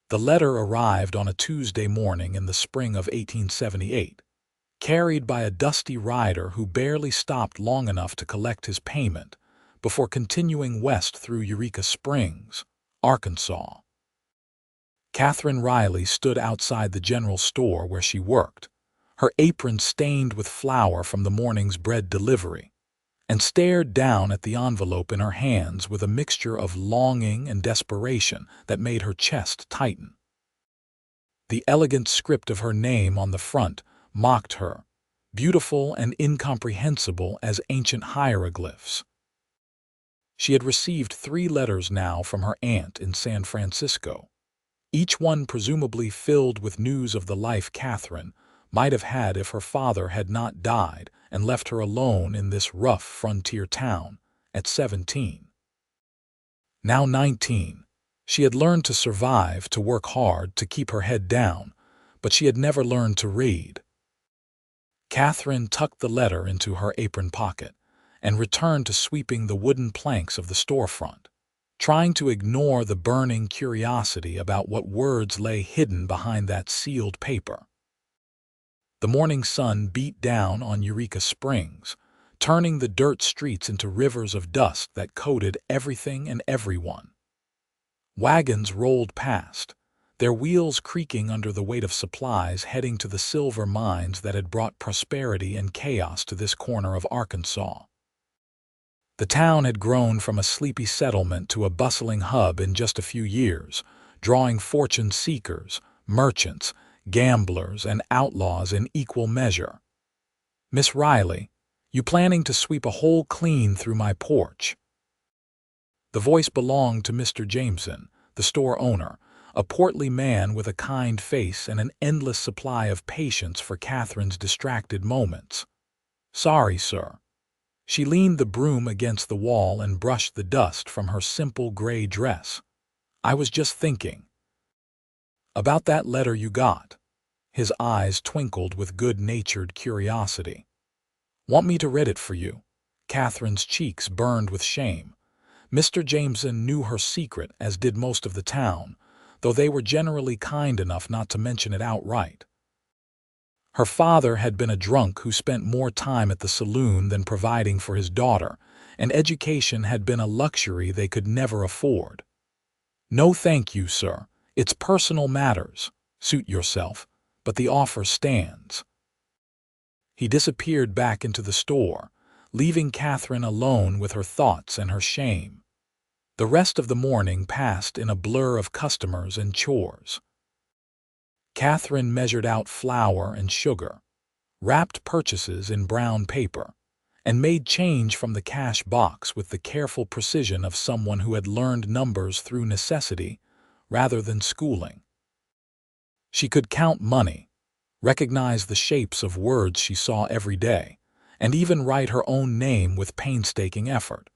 The letter arrived on a Tuesday morning in the spring of 1878, carried by a dusty rider who barely stopped long enough to collect his payment before continuing west through Eureka Springs, Arkansas. Katherine Riley stood outside the general store where she worked, her apron stained with flour from the morning's bread delivery, and stared down at the envelope in her hands with a mixture of longing and desperation that made her chest tighten. The elegant script of her name on the front mocked her, beautiful and incomprehensible as ancient hieroglyphs. She had received 3 letters now from her aunt in San Francisco, each one presumably filled with news of the life Katherine might have had if her father had not died and left her alone in this rough frontier town at 17. Now 19, she had learned to survive, to work hard, to keep her head down, but she had never learned to read. Katherine tucked the letter into her apron pocket and returned to sweeping the wooden planks of the storefront, trying to ignore the burning curiosity about what words lay hidden behind that sealed paper. The morning sun beat down on Eureka Springs, turning the dirt streets into rivers of dust that coated everything and everyone. Wagons rolled past, their wheels creaking under the weight of supplies heading to the silver mines that had brought prosperity and chaos to this corner of Arkansas. The town had grown from a sleepy settlement to a bustling hub in just a few years, drawing fortune seekers, merchants, gamblers, and outlaws in equal measure. "Miss Riley, you planning to sweep a hole clean through my porch?" The voice belonged to Mr. Jameson, the store owner, a portly man with a kind face and an endless supply of patience for Katherine's distracted moments. "Sorry, sir." She leaned the broom against the wall and brushed the dust from her simple gray dress. "I was just thinking about that letter you got." His eyes twinkled with good-natured curiosity. "Want me to read it for you?" Katherine's cheeks burned with shame. Mr. Jameson knew her secret, as did most of the town, though they were generally kind enough not to mention it outright. Her father had been a drunk who spent more time at the saloon than providing for his daughter, and education had been a luxury they could never afford. "No thank you, sir. It's personal matters. Suit yourself, but the offer stands." He disappeared back into the store, leaving Katherine alone with her thoughts and her shame. The rest of the morning passed in a blur of customers and chores. Katherine measured out flour and sugar, wrapped purchases in brown paper, and made change from the cash box with the careful precision of someone who had learned numbers through necessity rather than schooling. She could count money, recognize the shapes of words she saw every day, and even write her own name with painstaking effort,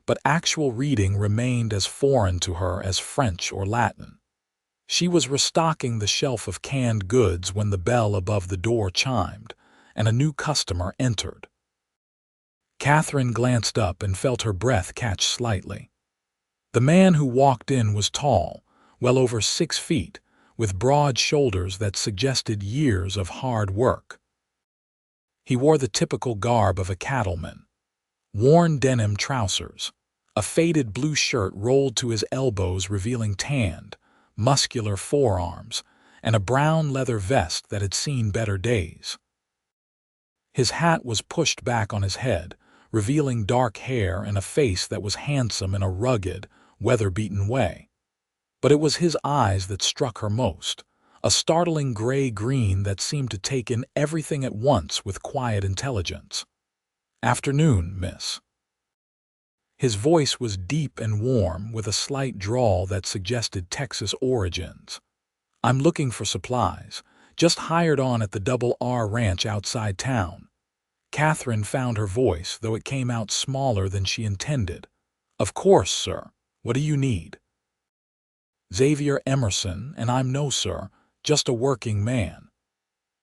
but actual reading remained as foreign to her as French or Latin. She was restocking the shelf of canned goods when the bell above the door chimed, and a new customer entered. Katherine glanced up and felt her breath catch slightly. The man who walked in was tall, well over 6 feet, with broad shoulders that suggested years of hard work. He wore the typical garb of a cattleman: worn denim trousers, a faded blue shirt rolled to his elbows revealing tanned, muscular forearms, and a brown leather vest that had seen better days. His hat was pushed back on his head, revealing dark hair and a face that was handsome in a rugged, weather-beaten way. But it was his eyes that struck her most, a startling gray-green that seemed to take in everything at once with quiet intelligence. "Afternoon, miss." His voice was deep and warm, with a slight drawl that suggested Texas origins. "I'm looking for supplies. Just hired on at the Double R Ranch outside town." Katherine found her voice, though it came out smaller than she intended. "Of course, sir. What do you need?" "Xavier Emerson, and I'm no sir, just a working man."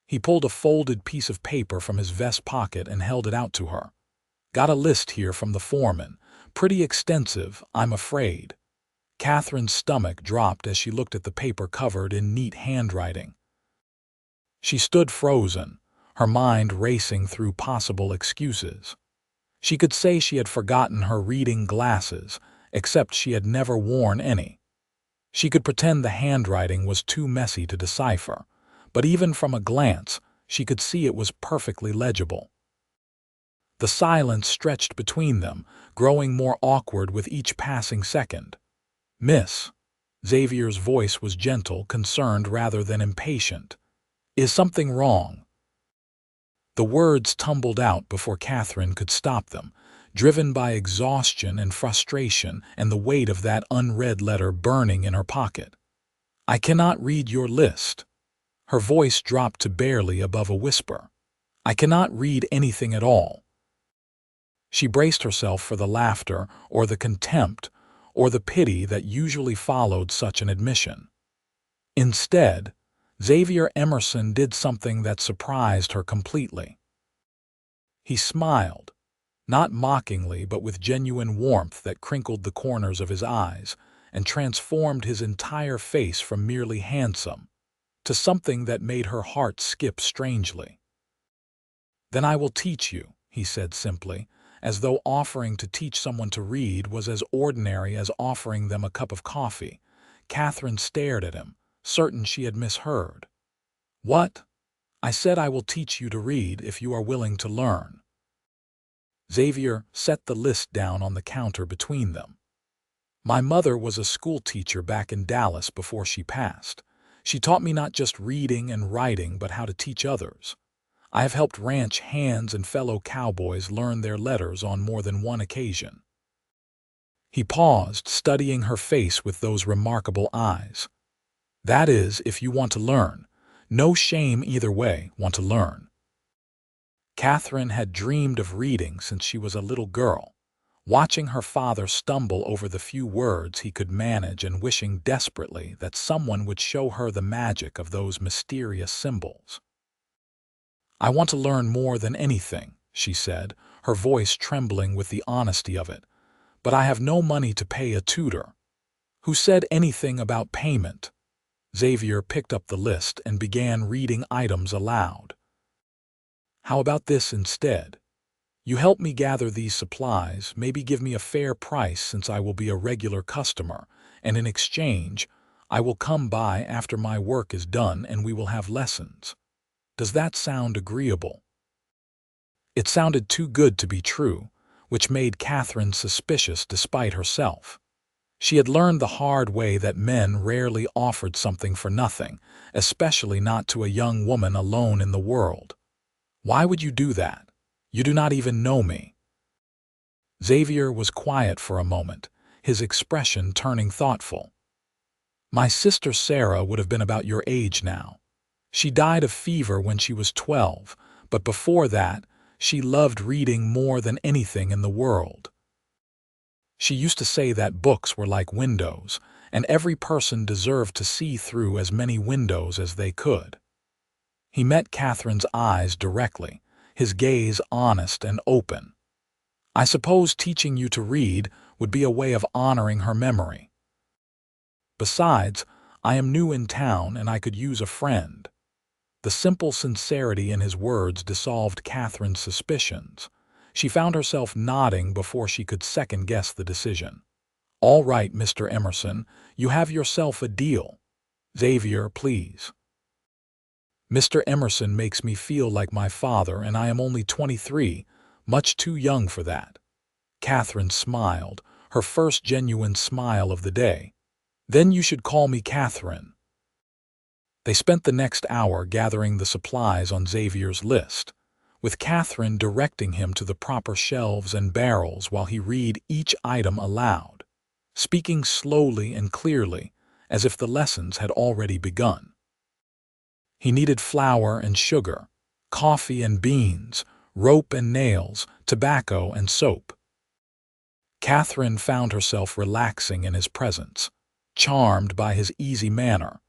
He pulled a folded piece of paper from his vest pocket and held it out to her. "Got a list here from the foreman. Pretty extensive, I'm afraid." Catherine's stomach dropped as she looked at the paper covered in neat handwriting. She stood frozen, her mind racing through possible excuses. She could say she had forgotten her reading glasses, except she had never worn any. She could pretend the handwriting was too messy to decipher, but even from a glance, she could see it was perfectly legible. The silence stretched between them, growing more awkward with each passing second. "Miss," Xavier's voice was gentle, concerned rather than impatient. "Is something wrong?" The words tumbled out before Katherine could stop them, driven by exhaustion and frustration and the weight of that unread letter burning in her pocket. "I cannot read your list." Her voice dropped to barely above a whisper. "I cannot read anything at all." She braced herself for the laughter or the contempt or the pity that usually followed such an admission. Instead, Xavier Emerson did something that surprised her completely. He smiled, not mockingly but with genuine warmth that crinkled the corners of his eyes and transformed his entire face from merely handsome to something that made her heart skip strangely. "Then I will teach you," he said simply, as though offering to teach someone to read was as ordinary as offering them a cup of coffee. Katherine stared at him, certain she had misheard. "What?" "I said I will teach you to read if you are willing to learn." Xavier set the list down on the counter between them. "My mother was a school teacher back in Dallas before she passed. She taught me not just reading and writing, but how to teach others. I have helped ranch hands and fellow cowboys learn their letters on more than one occasion." He paused, studying her face with those remarkable eyes. "That is, if you want to learn. No shame either way, want to learn." Katherine had dreamed of reading since she was a little girl, watching her father stumble over the few words he could manage and wishing desperately that someone would show her the magic of those mysterious symbols. "I want to learn more than anything," she said, her voice trembling with the honesty of it. "But I have no money to pay a tutor." "Who said anything about payment?" Xavier picked up the list and began reading items aloud. "How about this instead? You help me gather these supplies, maybe give me a fair price since I will be a regular customer, and in exchange, I will come by after my work is done and we will have lessons. Does that sound agreeable?" It sounded too good to be true, which made Katherine suspicious despite herself. She had learned the hard way that men rarely offered something for nothing, especially not to a young woman alone in the world. "Why would you do that? You do not even know me." Xavier was quiet for a moment, his expression turning thoughtful. "My sister Sarah would have been about your age now. She died of fever when she was 12, but before that, she loved reading more than anything in the world. She used to say that books were like windows, and every person deserved to see through as many windows as they could." He met Catherine's eyes directly, his gaze honest and open. "I suppose teaching you to read would be a way of honoring her memory. Besides, I am new in town and I could use a friend." The simple sincerity in his words dissolved Catherine's suspicions. She found herself nodding before she could second-guess the decision. "All right, Mr. Emerson, you have yourself a deal. Xavier, please." "Mr. Emerson makes me feel like my father, and I am only 23, much too young for that." Katherine smiled, her first genuine smile of the day. "Then you should call me Katherine." They spent the next hour gathering the supplies on Xavier's list, with Katherine directing him to the proper shelves and barrels while he read each item aloud, speaking slowly and clearly, as if the lessons had already begun. He needed flour and sugar, coffee and beans, rope and nails, tobacco and soap. Katherine found herself relaxing in his presence, charmed by his easy manner,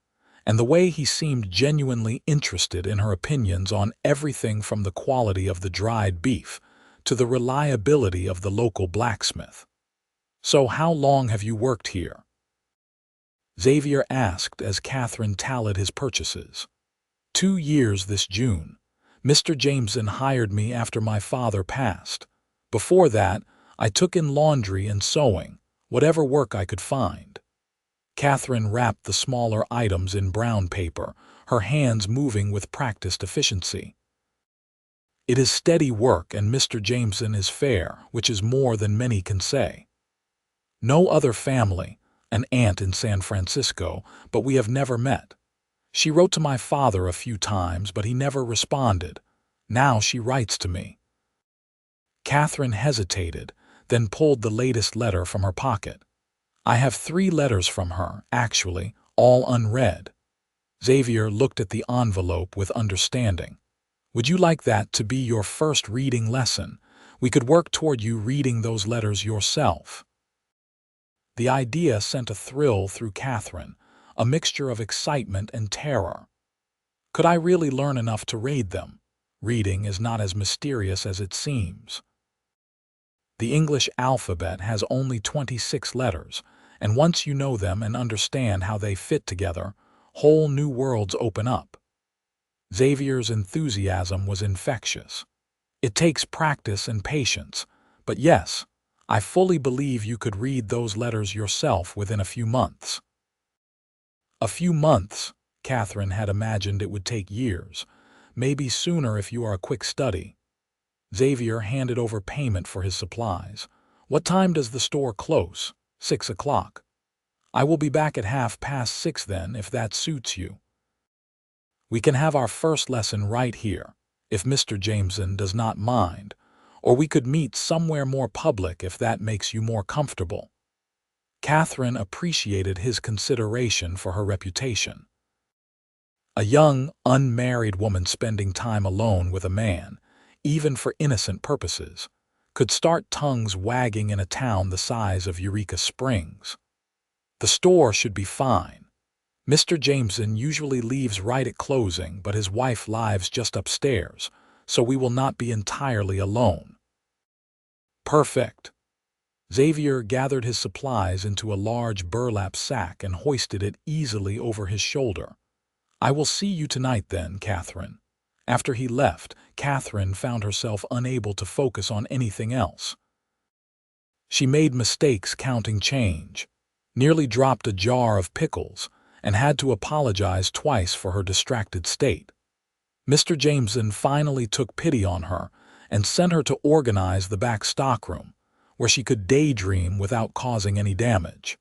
and the way he seemed genuinely interested in her opinions on everything from the quality of the dried beef to the reliability of the local blacksmith. "So how long have you worked here?" Xavier asked as Katherine tallied his purchases. 2 years this June. Mr. Jameson hired me after my father passed. Before that, I took in laundry and sewing, whatever work I could find. Katherine wrapped the smaller items in brown paper, her hands moving with practiced efficiency. It is steady work, and Mr. Jameson is fair, which is more than many can say. No other family, an aunt in San Francisco, but we have never met. She wrote to my father a few times, but he never responded. Now she writes to me. Katherine hesitated, then pulled the latest letter from her pocket. I have 3 letters from her, actually, all unread. Xavier looked at the envelope with understanding. Would you like that to be your first reading lesson? We could work toward you reading those letters yourself. The idea sent a thrill through Katherine, a mixture of excitement and terror. Could I really learn enough to read them? Reading is not as mysterious as it seems. The English alphabet has only 26 letters, and once you know them and understand how they fit together, whole new worlds open up. Xavier's enthusiasm was infectious. It takes practice and patience, but yes, I fully believe you could read those letters yourself within a few months. A few months, Katherine had imagined it would take years, maybe sooner if you are a quick study. Xavier handed over payment for his supplies. What time does the store close? 6 o'clock. I will be back at 6:30 then, if that suits you. We can have our first lesson right here, if Mr. Jameson does not mind, or we could meet somewhere more public if that makes you more comfortable. Katherine appreciated his consideration for her reputation. A young, unmarried woman spending time alone with a man, even for innocent purposes, could start tongues wagging in a town the size of Eureka Springs. The store should be fine. Mr. Jameson usually leaves right at closing, but his wife lives just upstairs, so we will not be entirely alone. Perfect. Xavier gathered his supplies into a large burlap sack and hoisted it easily over his shoulder. I will see you tonight then, Katherine. After he left, Katherine found herself unable to focus on anything else. She made mistakes counting change, nearly dropped a jar of pickles, and had to apologize twice for her distracted state. Mr. Jameson finally took pity on her and sent her to organize the back stockroom, where she could daydream without causing any damage.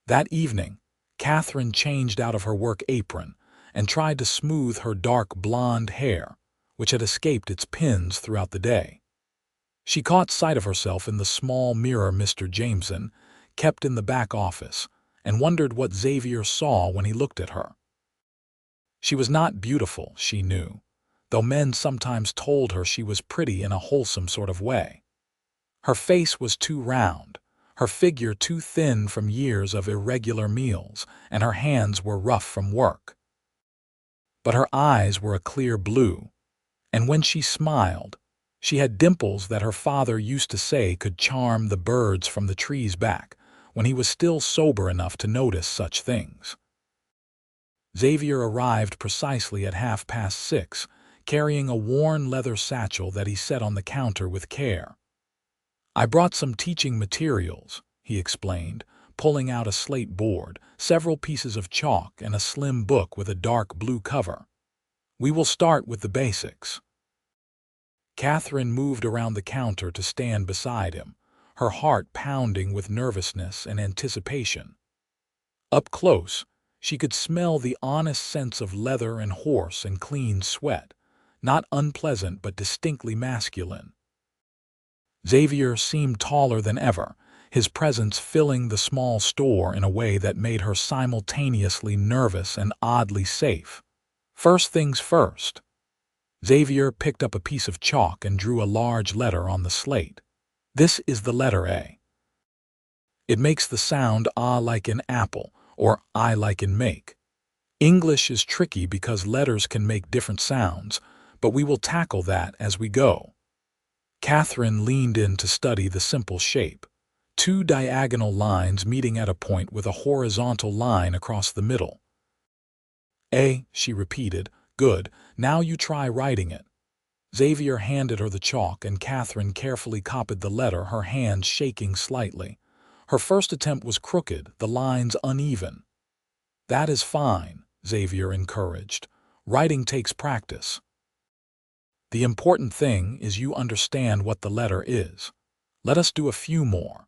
That evening, Katherine changed out of her work apron and tried to smooth her dark blonde hair, which had escaped its pins throughout the day. She caught sight of herself in the small mirror Mr. Jameson kept in the back office and wondered what Xavier saw when he looked at her. She was not beautiful, she knew, though men sometimes told her she was pretty in a wholesome sort of way. Her face was too round, her figure too thin from years of irregular meals, and her hands were rough from work. But her eyes were a clear blue, and when she smiled, she had dimples that her father used to say could charm the birds from the trees back, when he was still sober enough to notice such things. Xavier arrived precisely at 6:30, carrying a worn leather satchel that he set on the counter with care. I brought some teaching materials, he explained, pulling out a slate board, several pieces of chalk, and a slim book with a dark blue cover. We will start with the basics. Katherine moved around the counter to stand beside him, her heart pounding with nervousness and anticipation. Up close, she could smell the honest scents of leather and horse and clean sweat, not unpleasant but distinctly masculine. Xavier seemed taller than ever, his presence filling the small store in a way that made her simultaneously nervous and oddly safe. First things first. Xavier picked up a piece of chalk and drew a large letter on the slate. This is the letter A. It makes the sound ah like in apple, or I like in make. English is tricky because letters can make different sounds, but we will tackle that as we go. Katherine leaned in to study the simple shape. two diagonal lines meeting at a point with a horizontal line across the middle. A, she repeated. Good, now you try writing it. Xavier handed her the chalk and Katherine carefully copied the letter, her hand shaking slightly. Her first attempt was crooked, the lines uneven. That is fine, Xavier encouraged. Writing takes practice. The important thing is you understand what the letter is. Let us do a few more.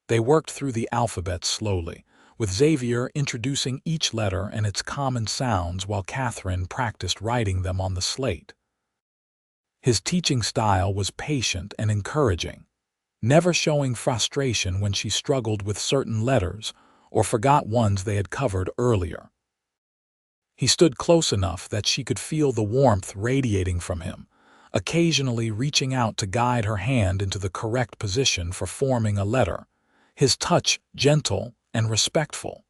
They worked through the alphabet slowly, with Xavier introducing each letter and its common sounds while Katherine practiced writing them on the slate. His teaching style was patient and encouraging, never showing frustration when she struggled with certain letters or forgot ones they had covered earlier. He stood close enough that she could feel the warmth radiating from him, occasionally reaching out to guide her hand into the correct position for forming a letter, his touch gentle and respectful.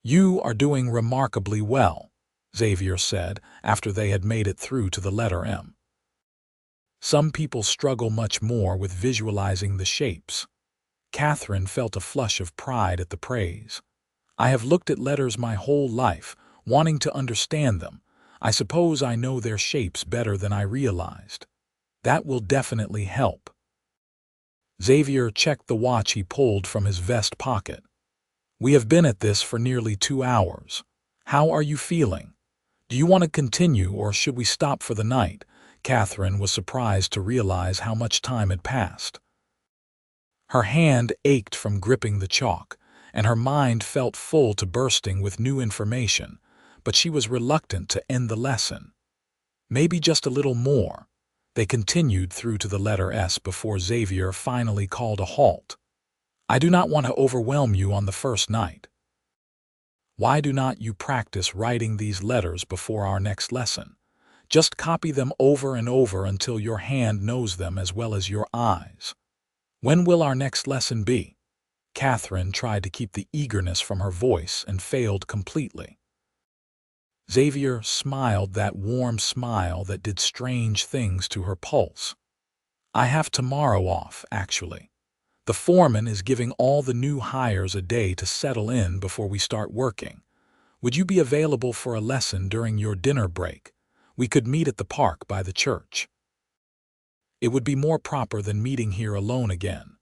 You are doing remarkably well, Xavier said after they had made it through to the letter M. Some people struggle much more with visualizing the shapes. Katherine felt a flush of pride at the praise. I have looked at letters my whole life, wanting to understand them. I suppose I know their shapes better than I realized. That will definitely help. Xavier checked the watch he pulled from his vest pocket. We have been at this for nearly 2 hours. How are you feeling? Do you want to continue or should we stop for the night? Katherine was surprised to realize how much time had passed. Her hand ached from gripping the chalk, and her mind felt full to bursting with new information, but she was reluctant to end the lesson. Maybe just a little more. They continued through to the letter S before Xavier finally called a halt. I do not want to overwhelm you on the first night. Why do not you practice writing these letters before our next lesson? Just copy them over and over until your hand knows them as well as your eyes. When will our next lesson be? Katherine tried to keep the eagerness from her voice and failed completely. Xavier smiled that warm smile that did strange things to her pulse. I have tomorrow off, actually. The foreman is giving all the new hires a day to settle in before we start working. Would you be available for a lesson during your dinner break? We could meet at the park by the church. It would be more proper than meeting here alone again.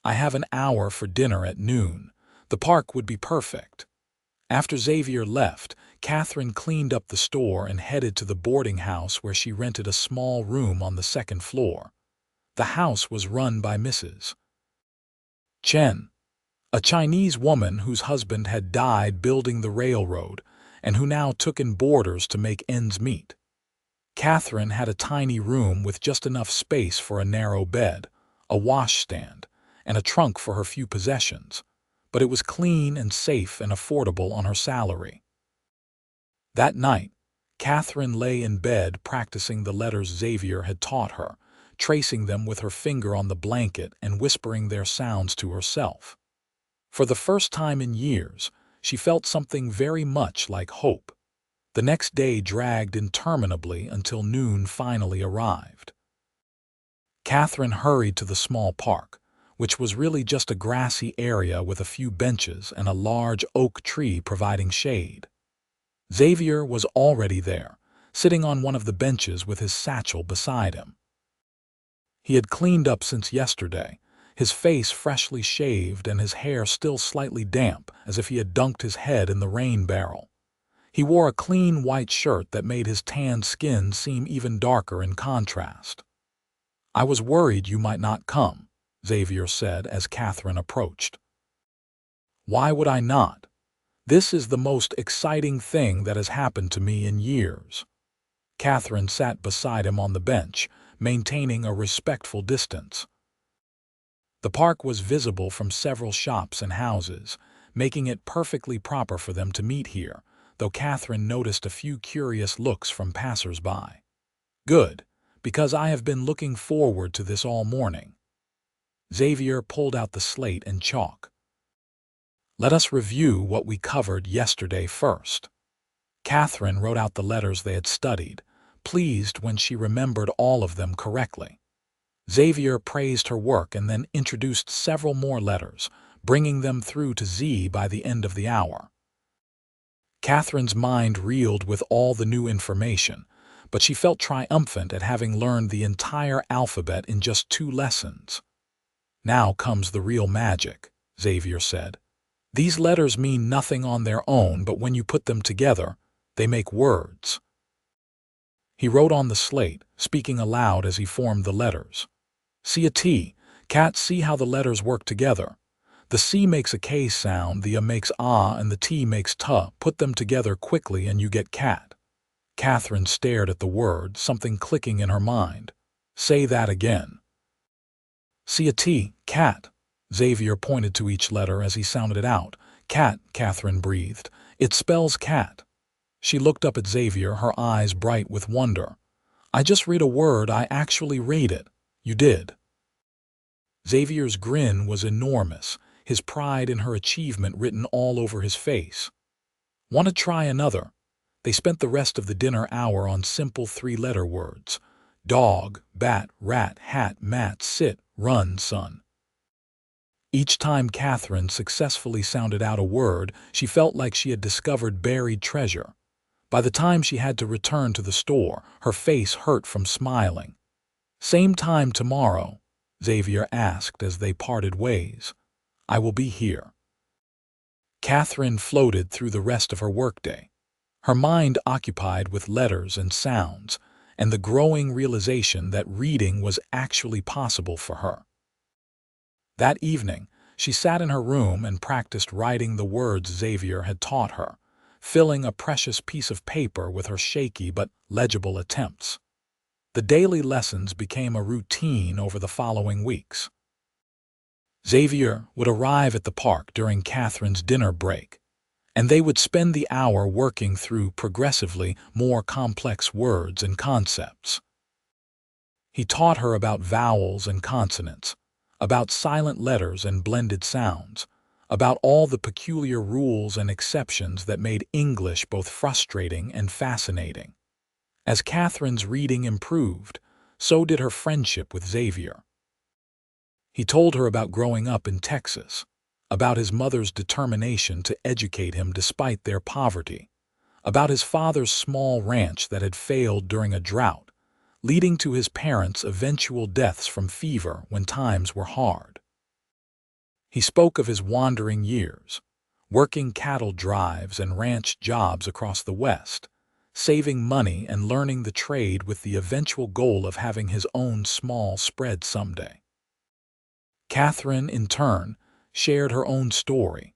I have an hour for dinner at noon. The park would be perfect. After Xavier left, Katherine cleaned up the store and headed to the boarding house where she rented a small room on the second floor. The house was run by Mrs. Chen, a Chinese woman whose husband had died building the railroad and who now took in boarders to make ends meet. Katherine had a tiny room with just enough space for a narrow bed, a washstand, and a trunk for her few possessions, but it was clean and safe and affordable on her salary. That night, Katherine lay in bed practicing the letters Xavier had taught her, tracing them with her finger on the blanket and whispering their sounds to herself. For the first time in years, she felt something very much like hope. The next day dragged interminably until noon finally arrived. Katherine hurried to the small park, which was really just a grassy area with a few benches and a large oak tree providing shade. Xavier was already there, sitting on one of the benches with his satchel beside him. He had cleaned up since yesterday, his face freshly shaved and his hair still slightly damp as if he had dunked his head in the rain barrel. He wore a clean white shirt that made his tanned skin seem even darker in contrast. I was worried you might not come, Xavier said as Katherine approached. Why would I not? This is the most exciting thing that has happened to me in years. Katherine sat beside him on the bench, maintaining a respectful distance. The park was visible from several shops and houses, making it perfectly proper for them to meet here, though Katherine noticed a few curious looks from passers-by. Good, because I have been looking forward to this all morning. Xavier pulled out the slate and chalk. Let us review what we covered yesterday first. Katherine wrote out the letters they had studied, pleased when she remembered all of them correctly. Xavier praised her work and then introduced several more letters, bringing them through to Z by the end of the hour. Catherine's mind reeled with all the new information, but she felt triumphant at having learned the entire alphabet in just 2 lessons. "Now comes the real magic," Xavier said. "These letters mean nothing on their own, but when you put them together, they make words." He wrote on the slate, speaking aloud as he formed the letters. "See a T. Cat, see how the letters work together. The C makes a K sound, the A makes ah, and the T makes tuh. Put them together quickly and you get cat." Catherine stared at the word, something clicking in her mind. "Say that again." "See a T, cat." Xavier pointed to each letter as he sounded it out. "Cat," Catherine breathed. "It spells cat." She looked up at Xavier, her eyes bright with wonder. "I just read a word, I actually read it." "You did." Xavier's grin was enormous, his pride in her achievement written all over his face. "Want to try another?" They spent the rest of the dinner hour on simple 3-letter words. Dog, bat, rat, hat, mat, sit, run, son. Each time Catherine successfully sounded out a word, she felt like she had discovered buried treasure. By the time she had to return to the store, her face hurt from smiling. "Same time tomorrow?" Xavier asked as they parted ways. "I will be here." Catherine floated through the rest of her workday, her mind occupied with letters and sounds, and the growing realization that reading was actually possible for her. That evening, she sat in her room and practiced writing the words Xavier had taught her, filling a precious piece of paper with her shaky but legible attempts. The daily lessons became a routine over the following weeks. Xavier would arrive at the park during Catherine's dinner break, and they would spend the hour working through progressively more complex words and concepts. He taught her about vowels and consonants, about silent letters and blended sounds, about all the peculiar rules and exceptions that made English both frustrating and fascinating. As Catherine's reading improved, so did her friendship with Xavier. He told her about growing up in Texas, about his mother's determination to educate him despite their poverty, about his father's small ranch that had failed during a drought, leading to his parents' eventual deaths from fever when times were hard. He spoke of his wandering years, working cattle drives and ranch jobs across the West, saving money and learning the trade with the eventual goal of having his own small spread someday. Catherine, in turn, shared her own story.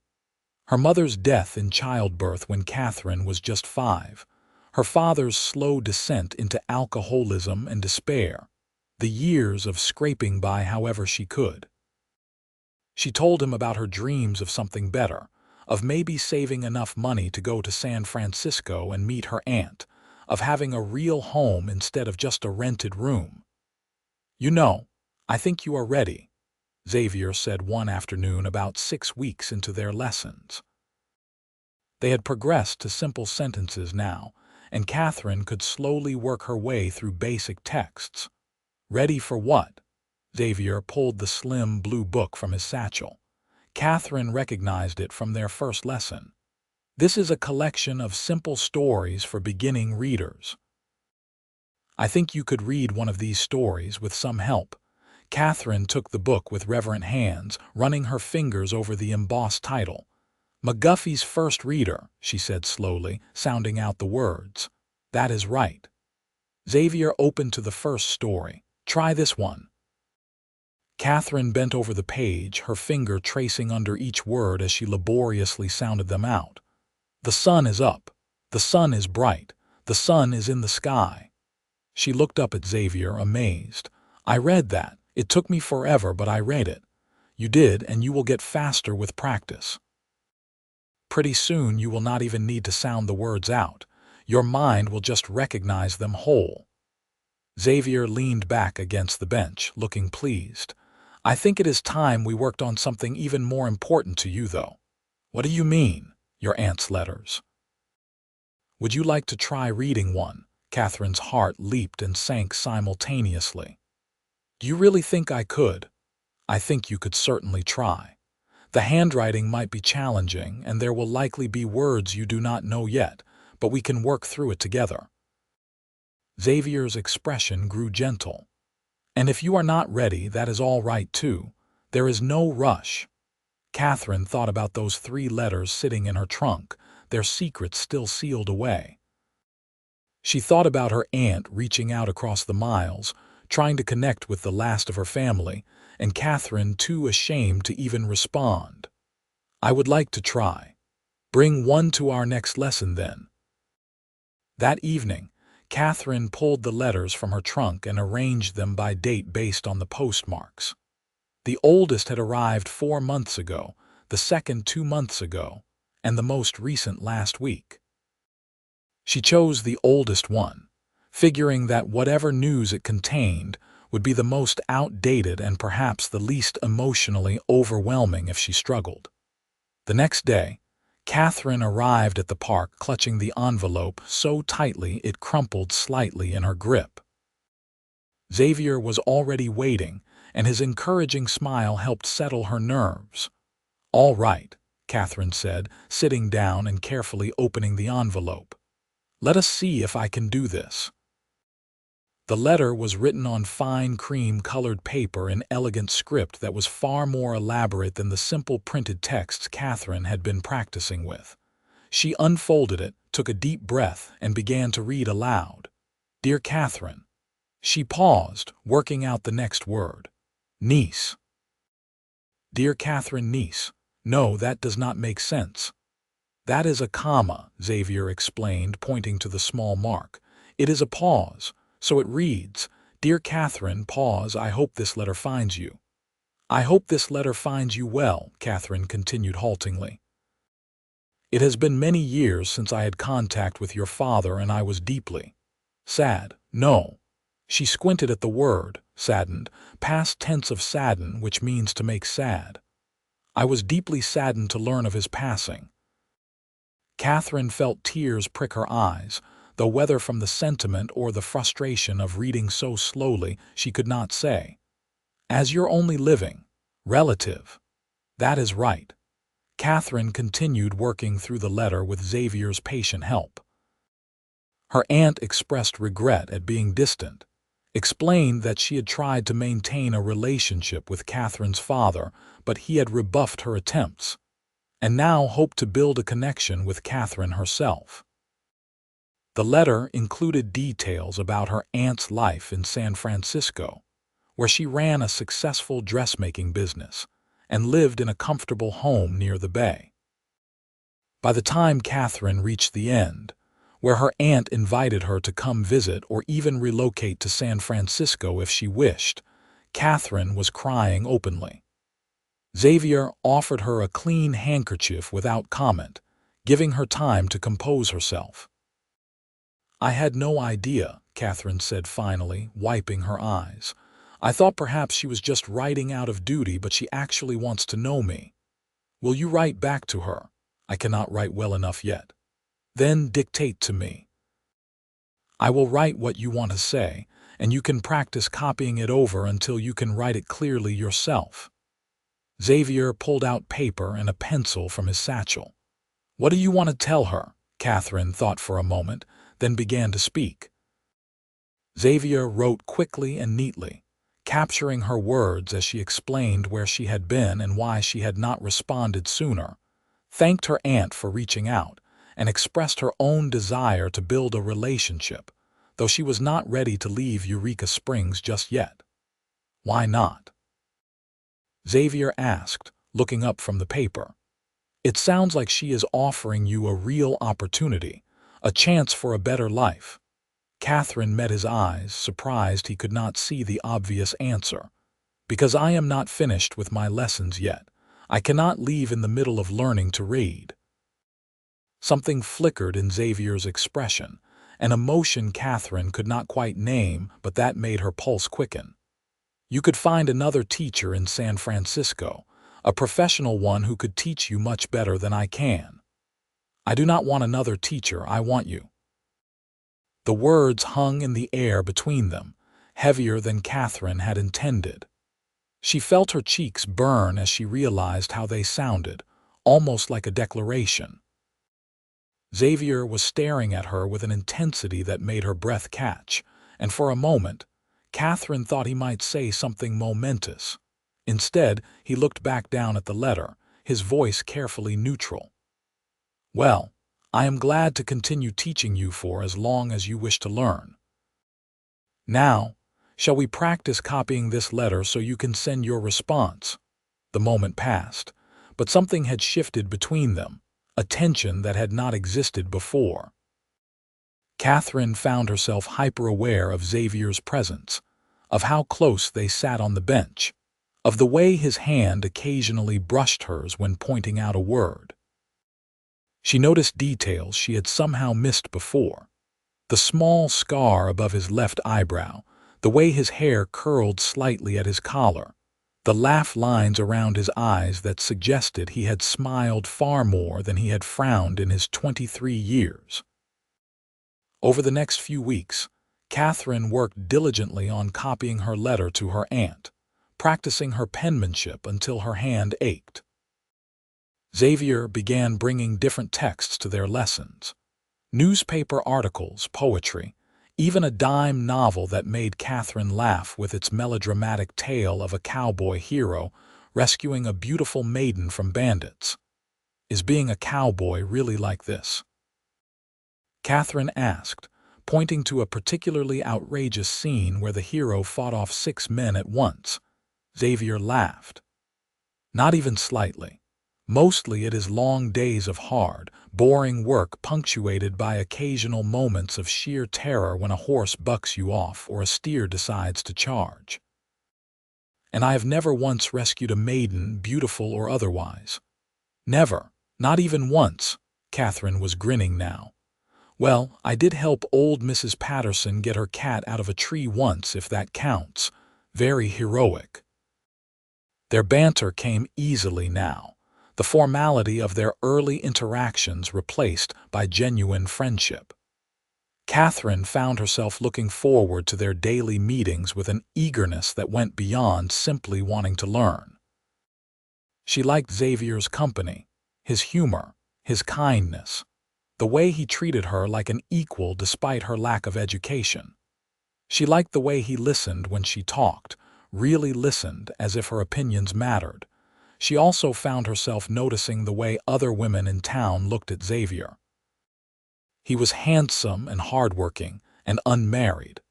Her mother's death in childbirth when Catherine was just 5, her father's slow descent into alcoholism and despair, the years of scraping by however she could. She told him about her dreams of something better, of maybe saving enough money to go to San Francisco and meet her aunt, of having a real home instead of just a rented room. "You know, I think you are ready," Xavier said one afternoon about 6 weeks into their lessons. They had progressed to simple sentences now, and Catherine could slowly work her way through basic texts. "Ready for what?" Xavier pulled the slim blue book from his satchel. Catherine recognized it from their first lesson. "This is a collection of simple stories for beginning readers. I think you could read one of these stories with some help." Catherine took the book with reverent hands, running her fingers over the embossed title. "McGuffey's First Reader," she said slowly, sounding out the words. "That is right." Xavier opened to the first story. "Try this one." Catherine bent over the page, her finger tracing under each word as she laboriously sounded them out. "The sun is up. The sun is bright. The sun is in the sky." She looked up at Xavier, amazed. "I read that. It took me forever, but I read it." "You did, and you will get faster with practice. Pretty soon you will not even need to sound the words out. Your mind will just recognize them whole." Xavier leaned back against the bench, looking pleased. "I think it is time we worked on something even more important to you, though." "What do you mean?" "Your aunt's letters." "Would you like to try reading one?" Catherine's heart leaped and sank simultaneously. Do you really think I could? I think you could certainly try. The handwriting might be challenging, and there will likely be words you do not know yet, but we can work through it together. Xavier's expression grew gentle. And if you are not ready, that is all right too. There is no rush. Katherine thought about those 3 letters sitting in her trunk, their secrets still sealed away. She thought about her aunt reaching out across the miles, trying to connect with the last of her family, and Katherine too ashamed to even respond. I would like to try. Bring one to our next lesson then. That evening, Katherine pulled the letters from her trunk and arranged them by date based on the postmarks. The oldest had arrived 4 months ago, the second 2 months ago, and the most recent last week. She chose the oldest one, figuring that whatever news it contained would be the most outdated and perhaps the least emotionally overwhelming if she struggled. The next day, Katherine arrived at the park clutching the envelope so tightly it crumpled slightly in her grip. Xavier was already waiting, and his encouraging smile helped settle her nerves. "All right," Katherine said, sitting down and carefully opening the envelope. "Let us see if I can do this." The letter was written on fine cream-colored paper in elegant script that was far more elaborate than the simple printed texts Katherine had been practicing with. She unfolded it, took a deep breath, and began to read aloud. "Dear Katherine." She paused, working out the next word. "Niece." "Dear Katherine, niece." No, that does not make sense. "That is a comma," Xavier explained, pointing to the small mark. "It is a pause. So it reads, Dear Katherine, pause, I hope this letter finds you." "I hope this letter finds you well," Katherine continued haltingly. "It has been many years since I had contact with your father, and I was deeply sad." No. She squinted at the word, saddened, past tense of sadden, which means to make sad. "I was deeply saddened to learn of his passing." Katherine felt tears prick her eyes, though whether from the sentiment or the frustration of reading so slowly she could not say. "As your only living relative." "That is right." Katherine continued working through the letter with Xavier's patient help. Her aunt expressed regret at being distant, explained that she had tried to maintain a relationship with Katherine's father, but he had rebuffed her attempts, and now hoped to build a connection with Katherine herself. The letter included details about her aunt's life in San Francisco, where she ran a successful dressmaking business and lived in a comfortable home near the bay. By the time Katherine reached the end, where her aunt invited her to come visit or even relocate to San Francisco if she wished, Katherine was crying openly. Xavier offered her a clean handkerchief without comment, giving her time to compose herself. "I had no idea," Katherine said finally, wiping her eyes. "I thought perhaps she was just writing out of duty, but she actually wants to know me. Will you write back to her? I cannot write well enough yet. Then dictate to me. I will write what you want to say, and you can practice copying it over until you can write it clearly yourself." Xavier pulled out paper and a pencil from his satchel. "What do you want to tell her?" Katherine thought for a moment, then began to speak. Xavier wrote quickly and neatly, capturing her words as she explained where she had been and why she had not responded sooner, thanked her aunt for reaching out, and expressed her own desire to build a relationship, though she was not ready to leave Eureka Springs just yet. "Why not?" Xavier asked, looking up from the paper. "It sounds like she is offering you a real opportunity, a chance for a better life." Katherine met his eyes, surprised he could not see the obvious answer. "Because I am not finished with my lessons yet. I cannot leave in the middle of learning to read." Something flickered in Xavier's expression, an emotion Katherine could not quite name, but that made her pulse quicken. "You could find another teacher in San Francisco, a professional one who could teach you much better than I can." "I do not want another teacher, I want you." The words hung in the air between them, heavier than Katherine had intended. She felt her cheeks burn as she realized how they sounded, almost like a declaration. Xavier was staring at her with an intensity that made her breath catch, and for a moment, Katherine thought he might say something momentous. Instead, he looked back down at the letter, his voice carefully neutral. "Well, I am glad to continue teaching you for as long as you wish to learn. Now, shall we practice copying this letter so you can send your response?" The moment passed, but something had shifted between them, a tension that had not existed before. Katherine found herself hyper-aware of Xavier's presence, of how close they sat on the bench, of the way his hand occasionally brushed hers when pointing out a word. She noticed details she had somehow missed before. The small scar above his left eyebrow, the way his hair curled slightly at his collar, the laugh lines around his eyes that suggested he had smiled far more than he had frowned in his 23 years. Over the next few weeks, Katherine worked diligently on copying her letter to her aunt, practicing her penmanship until her hand ached. Xavier began bringing different texts to their lessons. Newspaper articles, poetry, even a dime novel that made Katherine laugh with its melodramatic tale of a cowboy hero rescuing a beautiful maiden from bandits. "Is being a cowboy really like this?" Katherine asked, pointing to a particularly outrageous scene where the hero fought off 6 men at once. Xavier laughed. "Not even slightly. Mostly it is long days of hard, boring work punctuated by occasional moments of sheer terror when a horse bucks you off or a steer decides to charge. And I have never once rescued a maiden, beautiful or otherwise. Never, not even once." Katherine was grinning now. "Well, I did help old Mrs. Patterson get her cat out of a tree once, if that counts. Very heroic." Their banter came easily now, the formality of their early interactions replaced by genuine friendship. Katherine found herself looking forward to their daily meetings with an eagerness that went beyond simply wanting to learn. She liked Xavier's company, his humor, his kindness, the way he treated her like an equal despite her lack of education. She liked the way he listened when she talked, really listened as if her opinions mattered. She also found herself noticing the way other women in town looked at Xavier. He was handsome and hardworking and unmarried,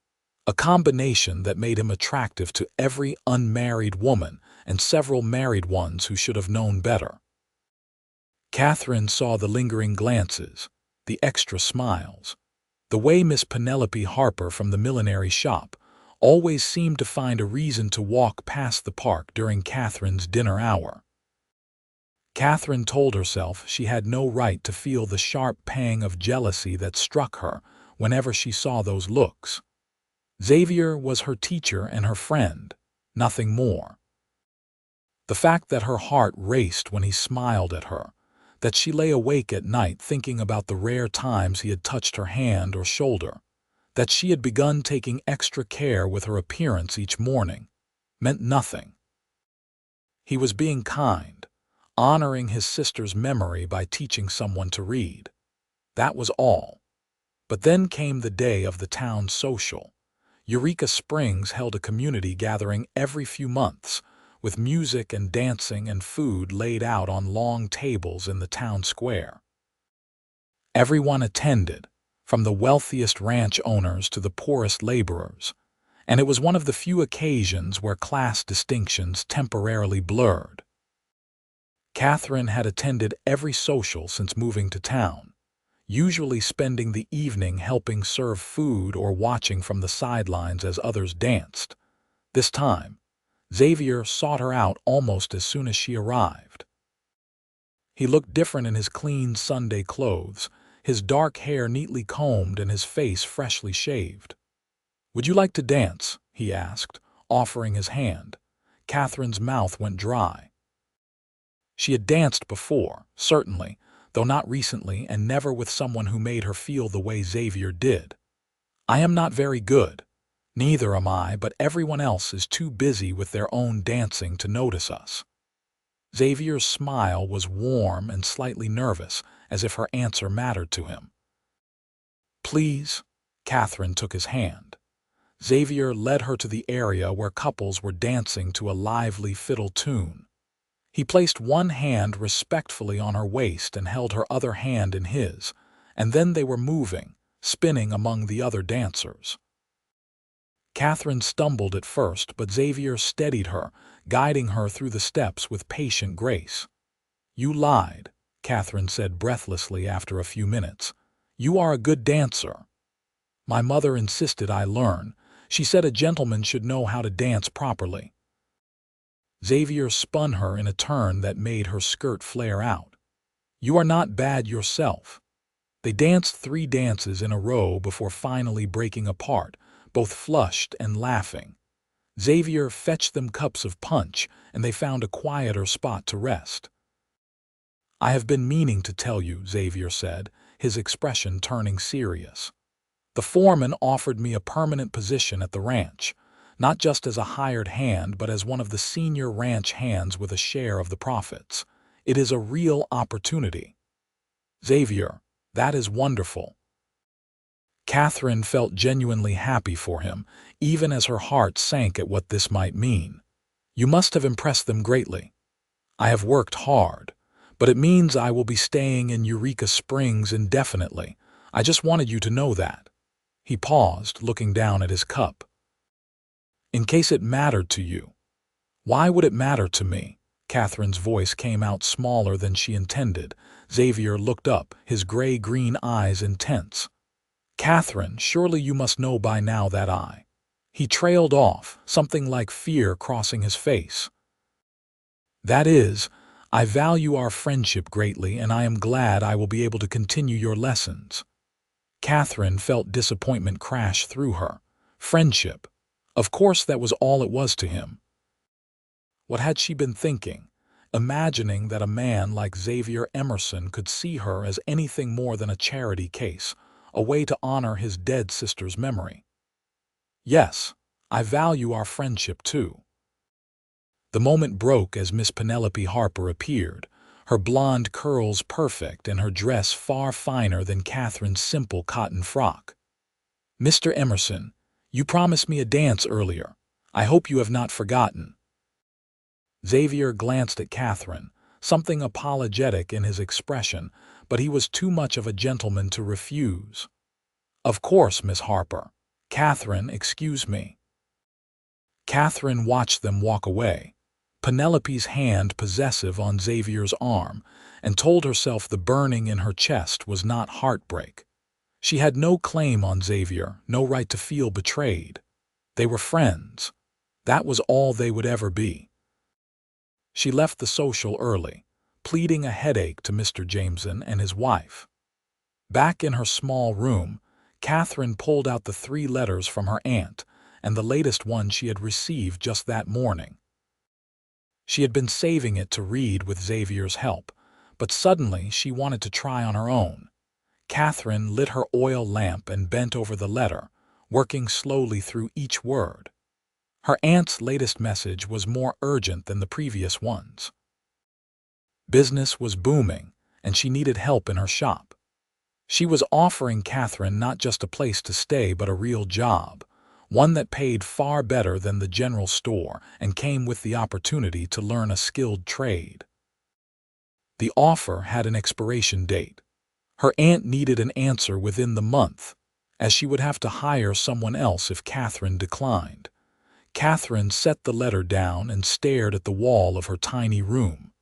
a combination that made him attractive to every unmarried woman and several married ones who should have known better. Katherine saw the lingering glances, the extra smiles, the way Miss Penelope Harper from the millinery shop always seemed to find a reason to walk past the park during Katherine's dinner hour. Katherine told herself she had no right to feel the sharp pang of jealousy that struck her whenever she saw those looks. Xavier was her teacher and her friend, nothing more. The fact that her heart raced when he smiled at her, that she lay awake at night thinking about the rare times he had touched her hand or shoulder, that she had begun taking extra care with her appearance each morning, meant nothing. He was being kind, honoring his sister's memory by teaching someone to read. That was all. But then came the day of the town social. Eureka Springs held a community gathering every few months, with music and dancing and food laid out on long tables in the town square. Everyone attended, from the wealthiest ranch owners to the poorest laborers, and it was one of the few occasions where class distinctions temporarily blurred. Katherine had attended every social since moving to town, usually spending the evening helping serve food or watching from the sidelines as others danced. This time, Xavier sought her out almost as soon as she arrived. He looked different in his clean Sunday clothes, his dark hair neatly combed and his face freshly shaved. "Would you like to dance?" he asked, offering his hand. Katherine's mouth went dry. She had danced before, certainly, though not recently and never with someone who made her feel the way Xavier did. "I am not very good," Neither am I, but everyone else is too busy with their own dancing to notice us." Xavier's smile was warm and slightly nervous, as if her answer mattered to him. "Please." Katherine took his hand. Xavier led her to the area where couples were dancing to a lively fiddle tune. He placed one hand respectfully on her waist and held her other hand in his, and then they were moving, spinning among the other dancers. Katherine stumbled at first, but Xavier steadied her, guiding her through the steps with patient grace. "You lied," Katherine said breathlessly after a few minutes. "You are a good dancer." "My mother insisted I learn. She said a gentleman should know how to dance properly." Xavier spun her in a turn that made her skirt flare out. "You are not bad yourself." They danced 3 dances in a row before finally breaking apart, both flushed and laughing. Xavier fetched them cups of punch, and they found a quieter spot to rest. "I have been meaning to tell you," Xavier said, his expression turning serious. "The foreman offered me a permanent position at the ranch, not just as a hired hand, but as one of the senior ranch hands with a share of the profits. It is a real opportunity." "Xavier, that is wonderful." Katherine felt genuinely happy for him, even as her heart sank at what this might mean. "You must have impressed them greatly." "I have worked hard, but it means I will be staying in Eureka Springs indefinitely. I just wanted you to know that." He paused, looking down at his cup. "In case it mattered to you." "Why would it matter to me?" Katherine's voice came out smaller than she intended. Xavier looked up, his gray-green eyes intense. "Katherine, surely you must know by now that I—" He trailed off, something like fear crossing his face. "That is, I value our friendship greatly, and I am glad I will be able to continue your lessons." Katherine felt disappointment crash through her. Friendship. Of course that was all it was to him. What had she been thinking? Imagining that a man like Xavier Emerson could see her as anything more than a charity case, a way to honor his dead sister's memory. "Yes, I value our friendship too." The moment broke as Miss Penelope Harper appeared, her blonde curls perfect and her dress far finer than Katherine's simple cotton frock. "Mr. Emerson, you promised me a dance earlier. I hope you have not forgotten." Xavier glanced at Katherine, something apologetic in his expression, but he was too much of a gentleman to refuse. "Of course, Miss Harper. Katherine, excuse me." Katherine watched them walk away, Penelope's hand possessive on Xavier's arm, and told herself the burning in her chest was not heartbreak. She had no claim on Xavier, no right to feel betrayed. They were friends. That was all they would ever be. She left the social early, pleading a headache to Mr. Jameson and his wife. Back in her small room, Katherine pulled out the 3 letters from her aunt, and the latest one she had received just that morning. She had been saving it to read with Xavier's help, but suddenly she wanted to try on her own. Katherine lit her oil lamp and bent over the letter, working slowly through each word. Her aunt's latest message was more urgent than the previous ones. Business was booming, and she needed help in her shop. She was offering Katherine not just a place to stay but a real job, one that paid far better than the general store and came with the opportunity to learn a skilled trade. The offer had an expiration date. Her aunt needed an answer within the month, as she would have to hire someone else if Katherine declined. Katherine set the letter down and stared at the wall of her tiny room.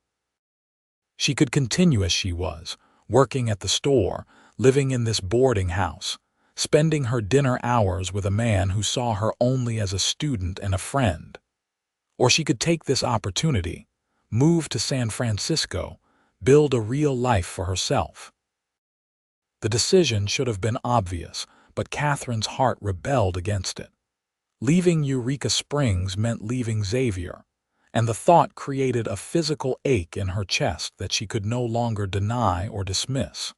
She could continue as she was, working at the store, living in this boarding house, spending her dinner hours with a man who saw her only as a student and a friend. Or she could take this opportunity, move to San Francisco, build a real life for herself. The decision should have been obvious, but Katherine's heart rebelled against it. Leaving Eureka Springs meant leaving Xavier, and the thought created a physical ache in her chest that she could no longer deny or dismiss.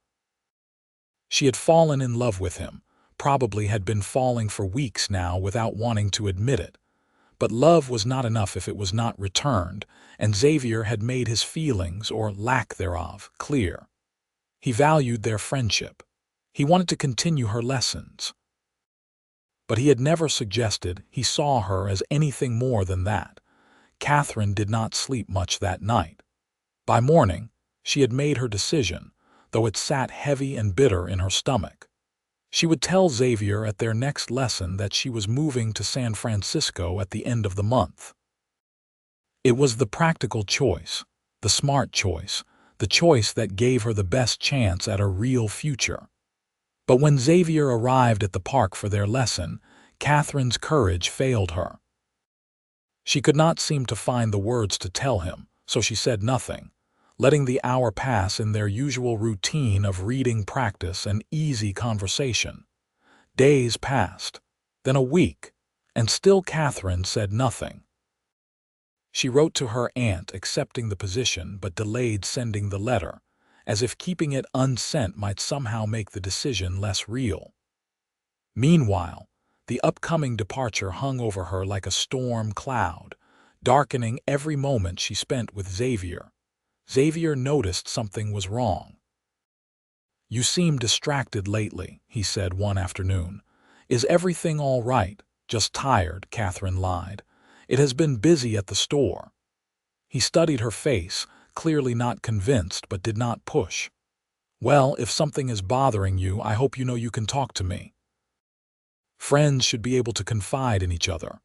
She had fallen in love with him, probably had been falling for weeks now without wanting to admit it. But love was not enough if it was not returned, and Xavier had made his feelings, or lack thereof, clear. He valued their friendship. He wanted to continue her lessons. But he had never suggested he saw her as anything more than that. Katherine did not sleep much that night. By morning, she had made her decision, though it sat heavy and bitter in her stomach. She would tell Xavier at their next lesson that she was moving to San Francisco at the end of the month. It was the practical choice, the smart choice, the choice that gave her the best chance at a real future. But when Xavier arrived at the park for their lesson, Katherine's courage failed her. She could not seem to find the words to tell him, so she said nothing, letting the hour pass in their usual routine of reading practice and easy conversation. Days passed, then a week, and still Katherine said nothing. She wrote to her aunt accepting the position but delayed sending the letter, as if keeping it unsent might somehow make the decision less real. Meanwhile, the upcoming departure hung over her like a storm cloud, darkening every moment she spent with Xavier. Xavier noticed something was wrong. "You seem distracted lately," he said one afternoon. "Is everything all right?" "Just tired," Katherine lied. "It has been busy at the store." He studied her face, clearly not convinced but did not push. "Well, if something is bothering you, I hope you know you can talk to me. Friends should be able to confide in each other."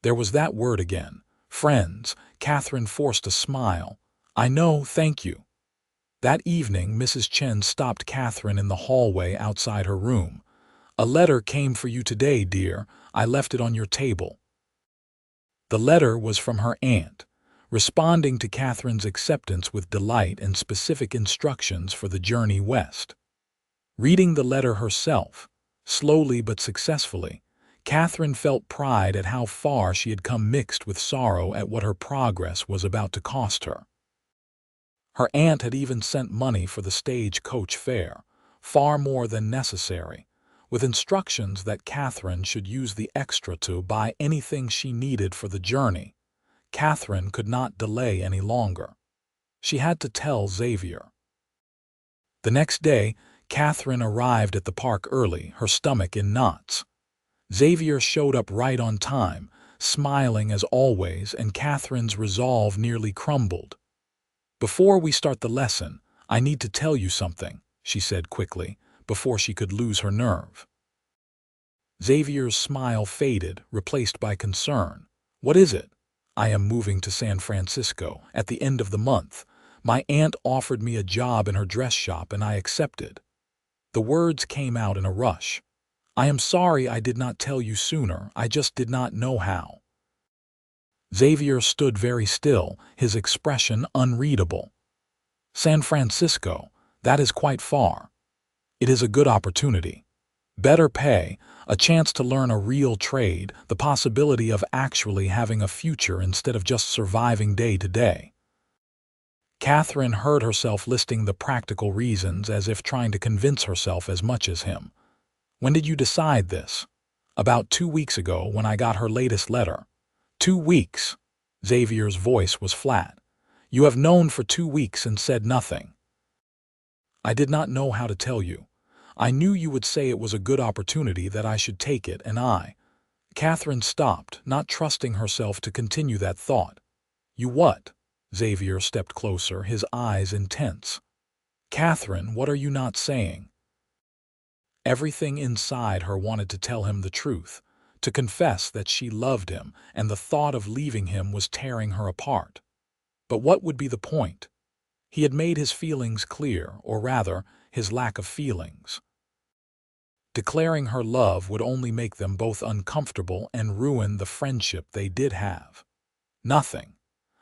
There was that word again. Friends. Katherine forced a smile. "I know, thank you." That evening, Mrs. Chen stopped Katherine in the hallway outside her room. "A letter came for you today, dear. I left it on your table." The letter was from her aunt, responding to Katherine's acceptance with delight and specific instructions for the journey west. Reading the letter herself, slowly but successfully, Katherine felt pride at how far she had come mixed with sorrow at what her progress was about to cost her. Her aunt had even sent money for the stage-coach fare, far more than necessary, with instructions that Katherine should use the extra to buy anything she needed for the journey. Katherine could not delay any longer. She had to tell Xavier. The next day, Katherine arrived at the park early, her stomach in knots. Xavier showed up right on time, smiling as always, and Katherine's resolve nearly crumbled. "Before we start the lesson, I need to tell you something," she said quickly, before she could lose her nerve. Xavier's smile faded, replaced by concern. "What is it?" "I am moving to San Francisco at the end of the month. My aunt offered me a job in her dress shop and I accepted." The words came out in a rush. "I am sorry I did not tell you sooner. I just did not know how." Xavier stood very still, his expression unreadable. "San Francisco, that is quite far. It is a good opportunity. Better pay, a chance to learn a real trade, the possibility of actually having a future instead of just surviving day to day." Katherine heard herself listing the practical reasons as if trying to convince herself as much as him. "When did you decide this?" "About 2 weeks ago when I got her latest letter." 2 weeks? Xavier's voice was flat. "You have known for 2 weeks and said nothing." "I did not know how to tell you. I knew you would say it was a good opportunity, that I should take it, and I—" Katherine stopped, not trusting herself to continue that thought. "You what?" Xavier stepped closer, his eyes intense. "Katherine, what are you not saying?" Everything inside her wanted to tell him the truth, to confess that she loved him, and the thought of leaving him was tearing her apart. But what would be the point? He had made his feelings clear, or rather, his lack of feelings. Declaring her love would only make them both uncomfortable and ruin the friendship they did have. "Nothing.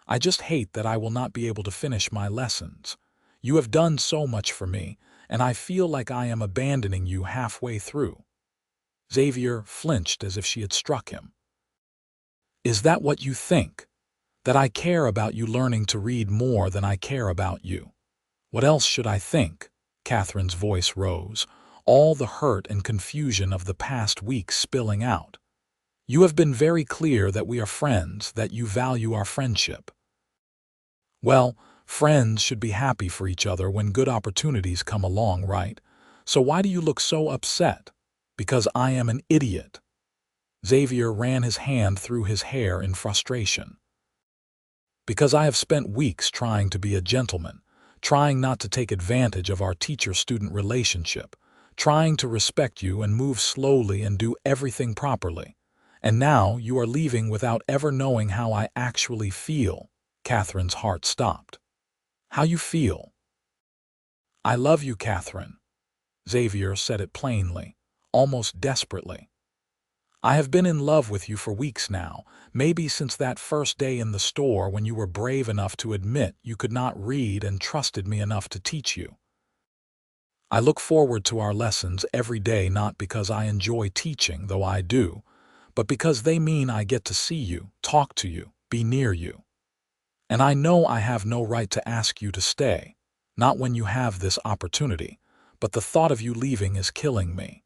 I just hate that I will not be able to finish my lessons. You have done so much for me, and I feel like I am abandoning you halfway through." Xavier flinched as if she had struck him. "Is that what you think? That I care about you learning to read more than I care about you?" "What else should I think?" Katherine's voice rose, all the hurt and confusion of the past weeks spilling out. "You have been very clear that we are friends, that you value our friendship." Well, friends should be happy for each other when good opportunities come along, right? So why do you look so upset? Because I am an idiot. Xavier ran his hand through his hair in frustration. Because I have spent weeks trying to be a gentleman, trying not to take advantage of our teacher-student relationship, trying to respect you and move slowly and do everything properly. And now you are leaving without ever knowing how I actually feel. Catherine's heart stopped. How you feel? "I love you, Katherine." Xavier said it plainly, almost desperately. "I have been in love with you for weeks now, maybe since that first day in the store when you were brave enough to admit you could not read and trusted me enough to teach you. I look forward to our lessons every day, not because I enjoy teaching, though I do, but because they mean I get to see you, talk to you, be near you. And I know I have no right to ask you to stay, not when you have this opportunity, but the thought of you leaving is killing me."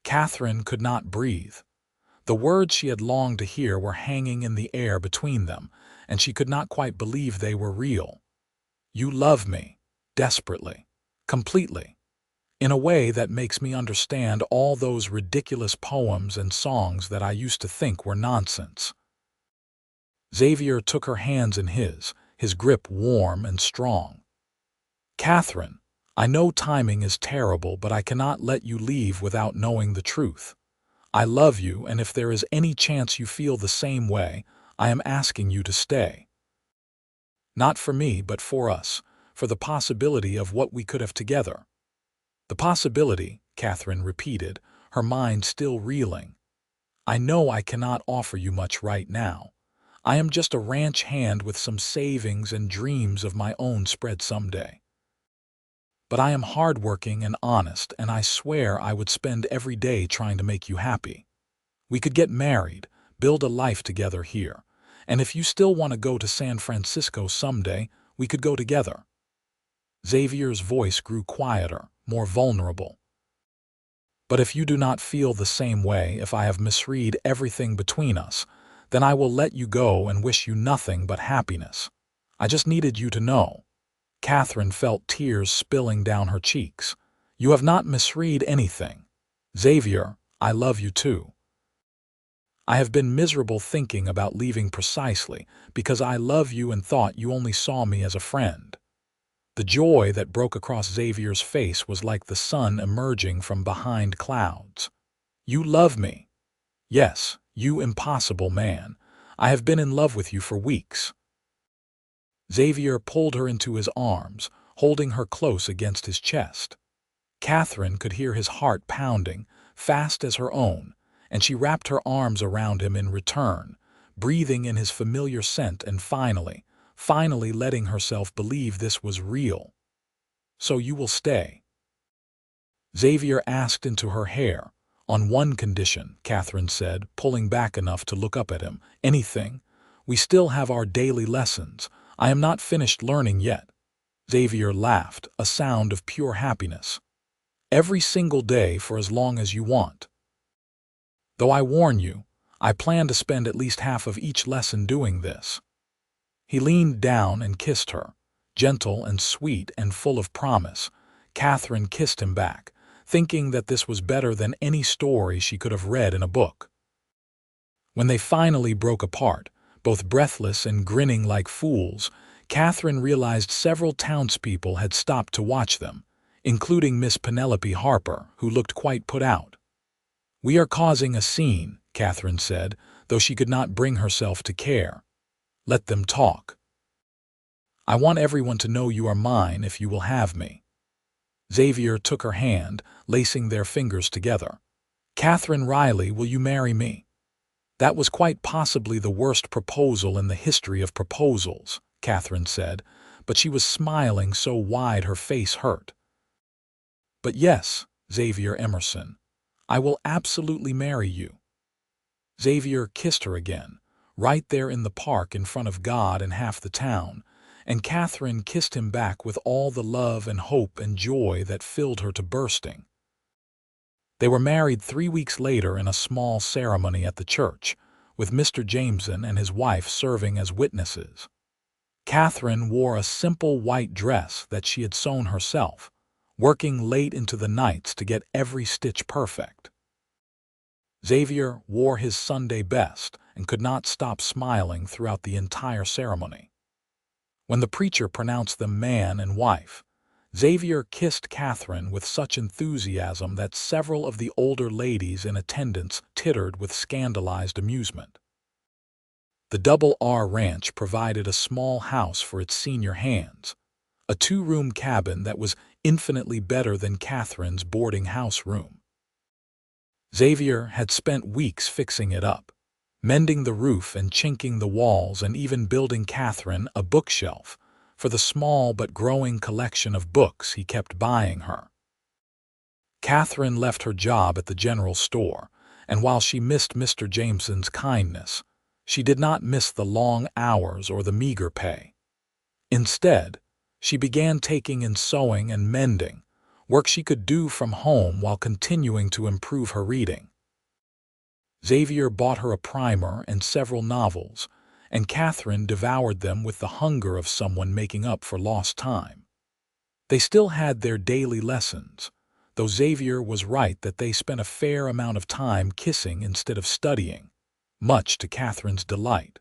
Katherine could not breathe. The words she had longed to hear were hanging in the air between them, and she could not quite believe they were real. "You love me, desperately, completely, in a way that makes me understand all those ridiculous poems and songs that I used to think were nonsense." Xavier took her hands in his grip warm and strong. "Katherine, I know timing is terrible, but I cannot let you leave without knowing the truth. I love you, and if there is any chance you feel the same way, I am asking you to stay. Not for me, but for us, for the possibility of what we could have together." "The possibility," Katherine repeated, her mind still reeling. "I know I cannot offer you much right now. I am just a ranch hand with some savings and dreams of my own spread someday. But I am hardworking and honest, and I swear I would spend every day trying to make you happy. We could get married, build a life together here, and if you still want to go to San Francisco someday, we could go together." Xavier's voice grew quieter, more vulnerable. "But if you do not feel the same way, if I have misread everything between us, then I will let you go and wish you nothing but happiness. I just needed you to know." Katherine felt tears spilling down her cheeks. "You have not misread anything. Xavier, I love you too. I have been miserable thinking about leaving precisely because I love you and thought you only saw me as a friend." The joy that broke across Xavier's face was like the sun emerging from behind clouds. "You love me. Yes, you impossible man. I have been in love with you for weeks." Xavier pulled her into his arms, holding her close against his chest. Katherine could hear his heart pounding, fast as her own, and she wrapped her arms around him in return, breathing in his familiar scent and finally letting herself believe this was real. "So you will stay?" Xavier asked into her hair. "On one condition," Katherine said, pulling back enough to look up at him. "Anything? We still have our daily lessons. I am not finished learning yet." Xavier laughed, a sound of pure happiness. "Every single day for as long as you want. Though I warn you, I plan to spend at least half of each lesson doing this." He leaned down and kissed her, gentle and sweet and full of promise. Katherine kissed him back, thinking that this was better than any story she could have read in a book. When they finally broke apart, both breathless and grinning like fools, Katherine realized several townspeople had stopped to watch them, including Miss Penelope Harper, who looked quite put out. "We are causing a scene," Katherine said, though she could not bring herself to care. "Let them talk. I want everyone to know you are mine if you will have me." Xavier took her hand, lacing their fingers together. "Katherine Riley, will you marry me?" That was quite possibly the worst proposal in the history of proposals, Katherine said, but she was smiling so wide her face hurt. "But yes, Xavier Emerson, I will absolutely marry you." Xavier kissed her again, right there in the park in front of God and half the town, and Katherine kissed him back with all the love and hope and joy that filled her to bursting. They were married 3 weeks later in a small ceremony at the church, with Mr. Jameson and his wife serving as witnesses. Katherine wore a simple white dress that she had sewn herself, working late into the nights to get every stitch perfect. Xavier wore his Sunday best and could not stop smiling throughout the entire ceremony. When the preacher pronounced them man and wife, Xavier kissed Katherine with such enthusiasm that several of the older ladies in attendance tittered with scandalized amusement. The Double R Ranch provided a small house for its senior hands, a 2-room cabin that was infinitely better than Katherine's boarding house room. Xavier had spent weeks fixing it up, mending the roof and chinking the walls and even building Katherine a bookshelf for the small but growing collection of books he kept buying her. Katherine left her job at the general store, and while she missed Mr. Jameson's kindness, she did not miss the long hours or the meager pay. Instead, she began taking in sewing and mending, work she could do from home while continuing to improve her reading. Xavier bought her a primer and several novels, and Katherine devoured them with the hunger of someone making up for lost time. They still had their daily lessons, though Xavier was right that they spent a fair amount of time kissing instead of studying, much to Katherine's delight.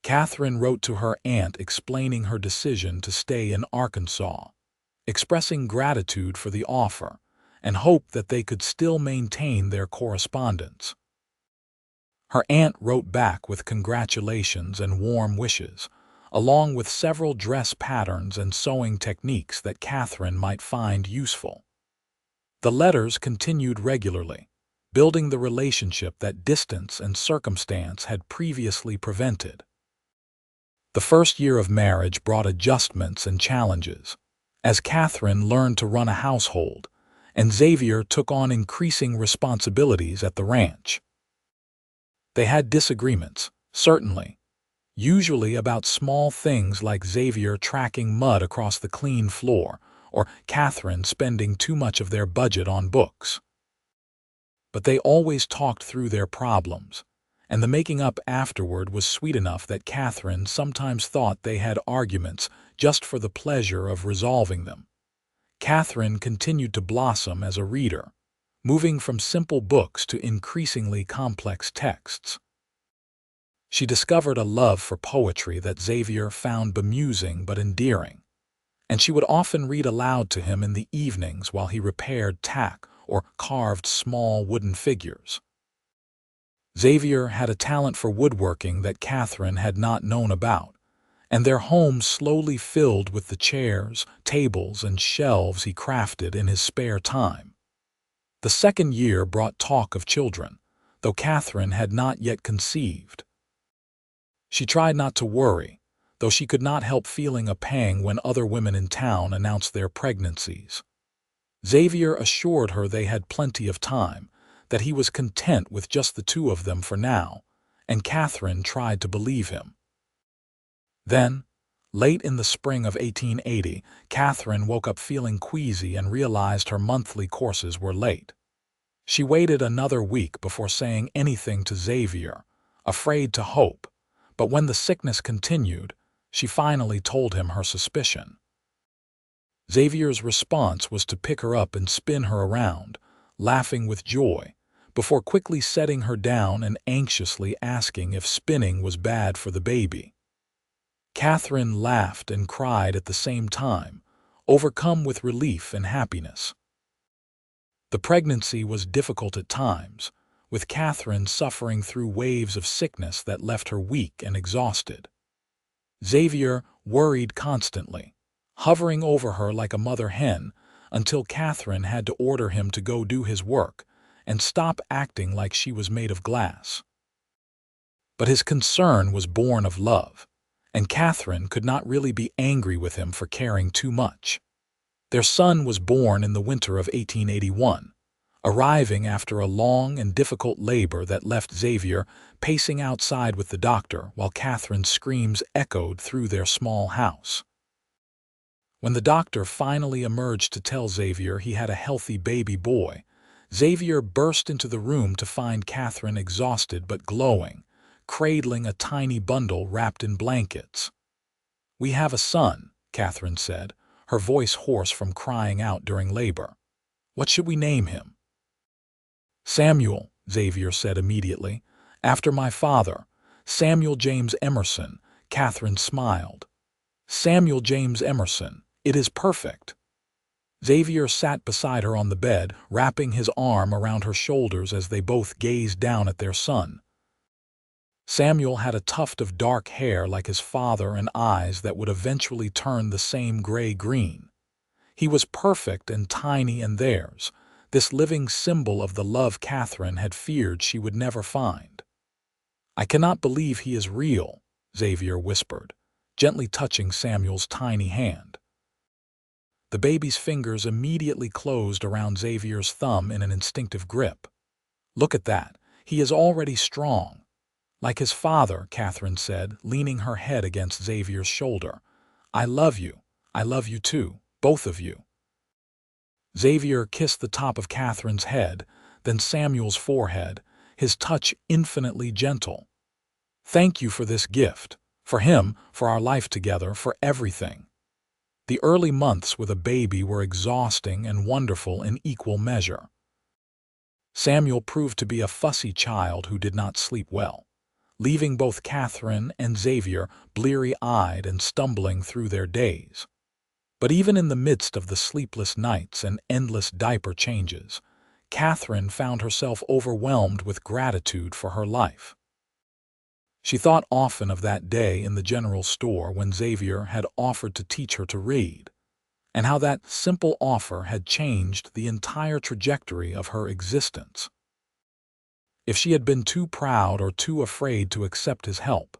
Katherine wrote to her aunt explaining her decision to stay in Arkansas, expressing gratitude for the offer and hope that they could still maintain their correspondence. Her aunt wrote back with congratulations and warm wishes, along with several dress patterns and sewing techniques that Katherine might find useful. The letters continued regularly, building the relationship that distance and circumstance had previously prevented. The first year of marriage brought adjustments and challenges, as Katherine learned to run a household, and Xavier took on increasing responsibilities at the ranch. They had disagreements, certainly, usually about small things like Xavier tracking mud across the clean floor or Katherine spending too much of their budget on books. But they always talked through their problems, and the making up afterward was sweet enough that Katherine sometimes thought they had arguments just for the pleasure of resolving them. Katherine continued to blossom as a reader, moving from simple books to increasingly complex texts. She discovered a love for poetry that Xavier found bemusing but endearing, and she would often read aloud to him in the evenings while he repaired tack or carved small wooden figures. Xavier had a talent for woodworking that Katherine had not known about, and their home slowly filled with the chairs, tables, and shelves he crafted in his spare time. The second year brought talk of children, though Katherine had not yet conceived. She tried not to worry, though she could not help feeling a pang when other women in town announced their pregnancies. Xavier assured her they had plenty of time, that he was content with just the 2 of them for now, and Katherine tried to believe him. Then, late in the spring of 1880, Katherine woke up feeling queasy and realized her monthly courses were late. She waited another week before saying anything to Xavier, afraid to hope, but when the sickness continued, she finally told him her suspicion. Xavier's response was to pick her up and spin her around, laughing with joy, before quickly setting her down and anxiously asking if spinning was bad for the baby. Katherine laughed and cried at the same time, overcome with relief and happiness. The pregnancy was difficult at times, with Katherine suffering through waves of sickness that left her weak and exhausted. Xavier worried constantly, hovering over her like a mother hen, until Katherine had to order him to go do his work and stop acting like she was made of glass. But his concern was born of love, and Katherine could not really be angry with him for caring too much. Their son was born in the winter of 1881, arriving after a long and difficult labor that left Xavier pacing outside with the doctor while Catherine's screams echoed through their small house. When the doctor finally emerged to tell Xavier he had a healthy baby boy, Xavier burst into the room to find Katherine exhausted but glowing, cradling a tiny bundle wrapped in blankets. "We have a son," Katherine said, her voice hoarse from crying out during labor. "What should we name him?" "Samuel," Xavier said immediately. "After my father, Samuel James Emerson." Katherine smiled. "Samuel James Emerson. It is perfect." Xavier sat beside her on the bed, wrapping his arm around her shoulders as they both gazed down at their son. Samuel had a tuft of dark hair like his father and eyes that would eventually turn the same gray-green. He was perfect and tiny and theirs, this living symbol of the love Katherine had feared she would never find. "I cannot believe he is real," Xavier whispered, gently touching Samuel's tiny hand. The baby's fingers immediately closed around Xavier's thumb in an instinctive grip. "Look at that. He is already strong." "Like his father," Katherine said, leaning her head against Xavier's shoulder. "I love you. I love you too, both of you." Xavier kissed the top of Catherine's head, then Samuel's forehead, his touch infinitely gentle. "Thank you for this gift, for him, for our life together, for everything." The early months with a baby were exhausting and wonderful in equal measure. Samuel proved to be a fussy child who did not sleep well, leaving both Katherine and Xavier bleary-eyed and stumbling through their days. But even in the midst of the sleepless nights and endless diaper changes, Katherine found herself overwhelmed with gratitude for her life. She thought often of that day in the general store when Xavier had offered to teach her to read, and how that simple offer had changed the entire trajectory of her existence. If she had been too proud or too afraid to accept his help,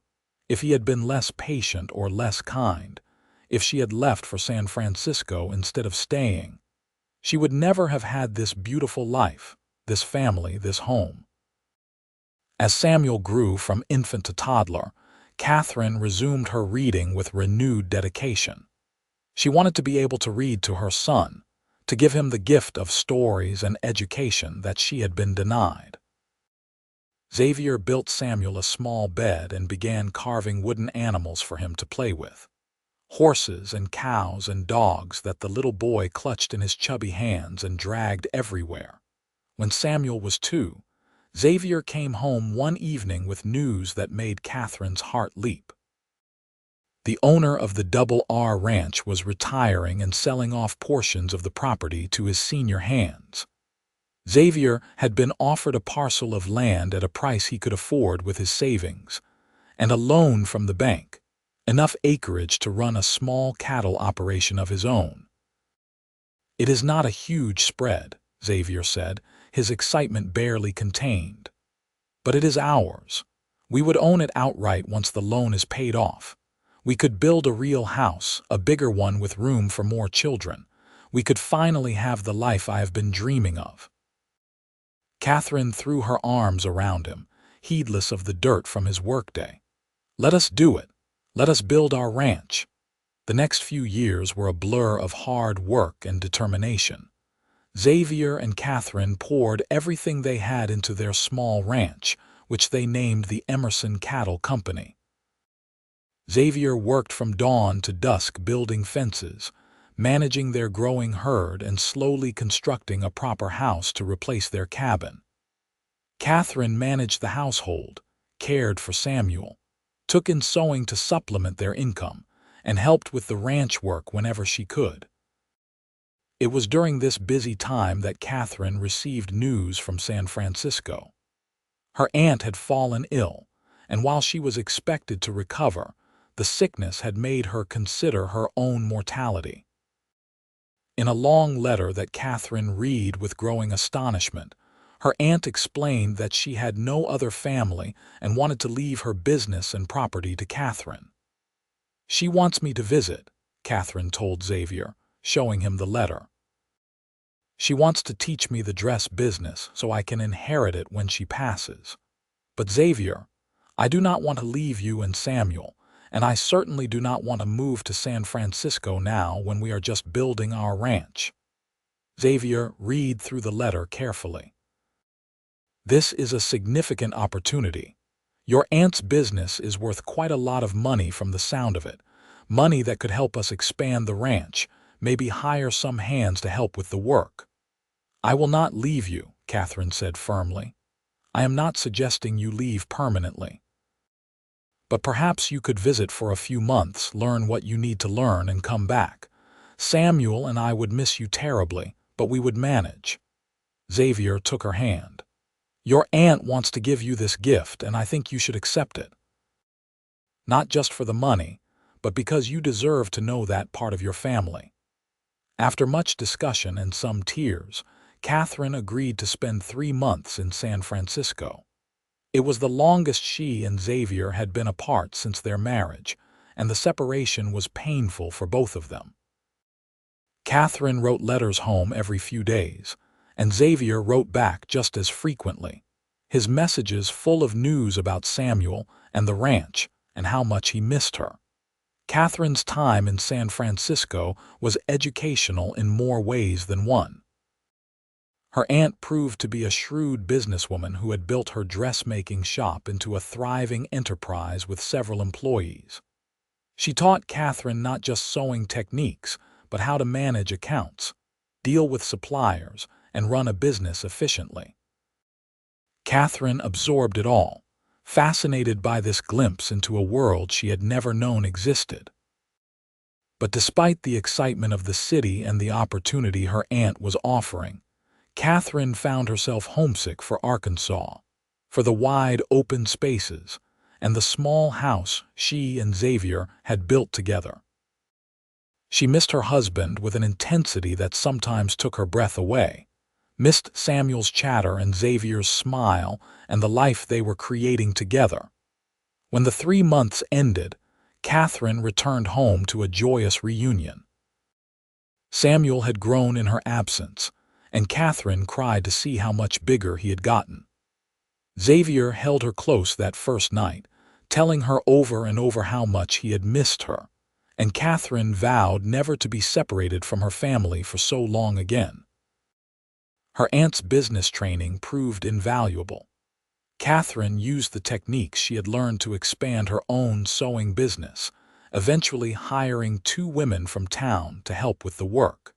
if he had been less patient or less kind, if she had left for San Francisco instead of staying, she would never have had this beautiful life, this family, this home. As Samuel grew from infant to toddler, Katherine resumed her reading with renewed dedication. She wanted to be able to read to her son, to give him the gift of stories and education that she had been denied. Xavier built Samuel a small bed and began carving wooden animals for him to play with. Horses and cows and dogs that the little boy clutched in his chubby hands and dragged everywhere. When Samuel was 2, Xavier came home one evening with news that made Katherine's heart leap. The owner of the Double R Ranch was retiring and selling off portions of the property to his senior hands. Xavier had been offered a parcel of land at a price he could afford with his savings, and a loan from the bank, enough acreage to run a small cattle operation of his own. "It is not a huge spread," Xavier said, his excitement barely contained. "But it is ours. We would own it outright once the loan is paid off. We could build a real house, a bigger one with room for more children. We could finally have the life I have been dreaming of." Katherine threw her arms around him, heedless of the dirt from his workday. "Let us do it. Let us build our ranch." The next few years were a blur of hard work and determination. Xavier and Katherine poured everything they had into their small ranch, which they named the Emerson Cattle Company. Xavier worked from dawn to dusk building fences, managing their growing herd and slowly constructing a proper house to replace their cabin. Katherine managed the household, cared for Samuel, took in sewing to supplement their income, and helped with the ranch work whenever she could. It was during this busy time that Katherine received news from San Francisco. Her aunt had fallen ill, and while she was expected to recover, the sickness had made her consider her own mortality. In a long letter that Katherine read with growing astonishment, her aunt explained that she had no other family and wanted to leave her business and property to Katherine. "She wants me to visit," Katherine told Xavier, showing him the letter. She wants to teach me the dress business so I can inherit it when she passes. But Xavier, I do not want to leave you and Samuel, and I certainly do not want to move to San Francisco now when we are just building our ranch. Xavier, read through the letter carefully. This is a significant opportunity. Your aunt's business is worth quite a lot of money from the sound of it, money that could help us expand the ranch, maybe hire some hands to help with the work. I will not leave you, Katherine said firmly. I am not suggesting you leave permanently. But perhaps you could visit for a few months, learn what you need to learn, and come back. Samuel and I would miss you terribly, but we would manage. Xavier took her hand. Your aunt wants to give you this gift, and I think you should accept it. Not just for the money, but because you deserve to know that part of your family. After much discussion and some tears, Katherine agreed to spend 3 months in San Francisco. It was the longest she and Xavier had been apart since their marriage, and the separation was painful for both of them. Katherine wrote letters home every few days, and Xavier wrote back just as frequently, his messages full of news about Samuel and the ranch and how much he missed her. Katherine's time in San Francisco was educational in more ways than one. Her aunt proved to be a shrewd businesswoman who had built her dressmaking shop into a thriving enterprise with several employees. She taught Katherine not just sewing techniques, but how to manage accounts, deal with suppliers, and run a business efficiently. Katherine absorbed it all, fascinated by this glimpse into a world she had never known existed. But despite the excitement of the city and the opportunity her aunt was offering, Katherine found herself homesick for Arkansas, for the wide open spaces, and the small house she and Xavier had built together. She missed her husband with an intensity that sometimes took her breath away, missed Samuel's chatter and Xavier's smile and the life they were creating together. When the 3 months ended, Katherine returned home to a joyous reunion. Samuel had grown in her absence, and Katherine cried to see how much bigger he had gotten. Xavier held her close that first night, telling her over and over how much he had missed her, and Katherine vowed never to be separated from her family for so long again. Her aunt's business training proved invaluable. Katherine used the techniques she had learned to expand her own sewing business, eventually hiring 2 women from town to help with the work.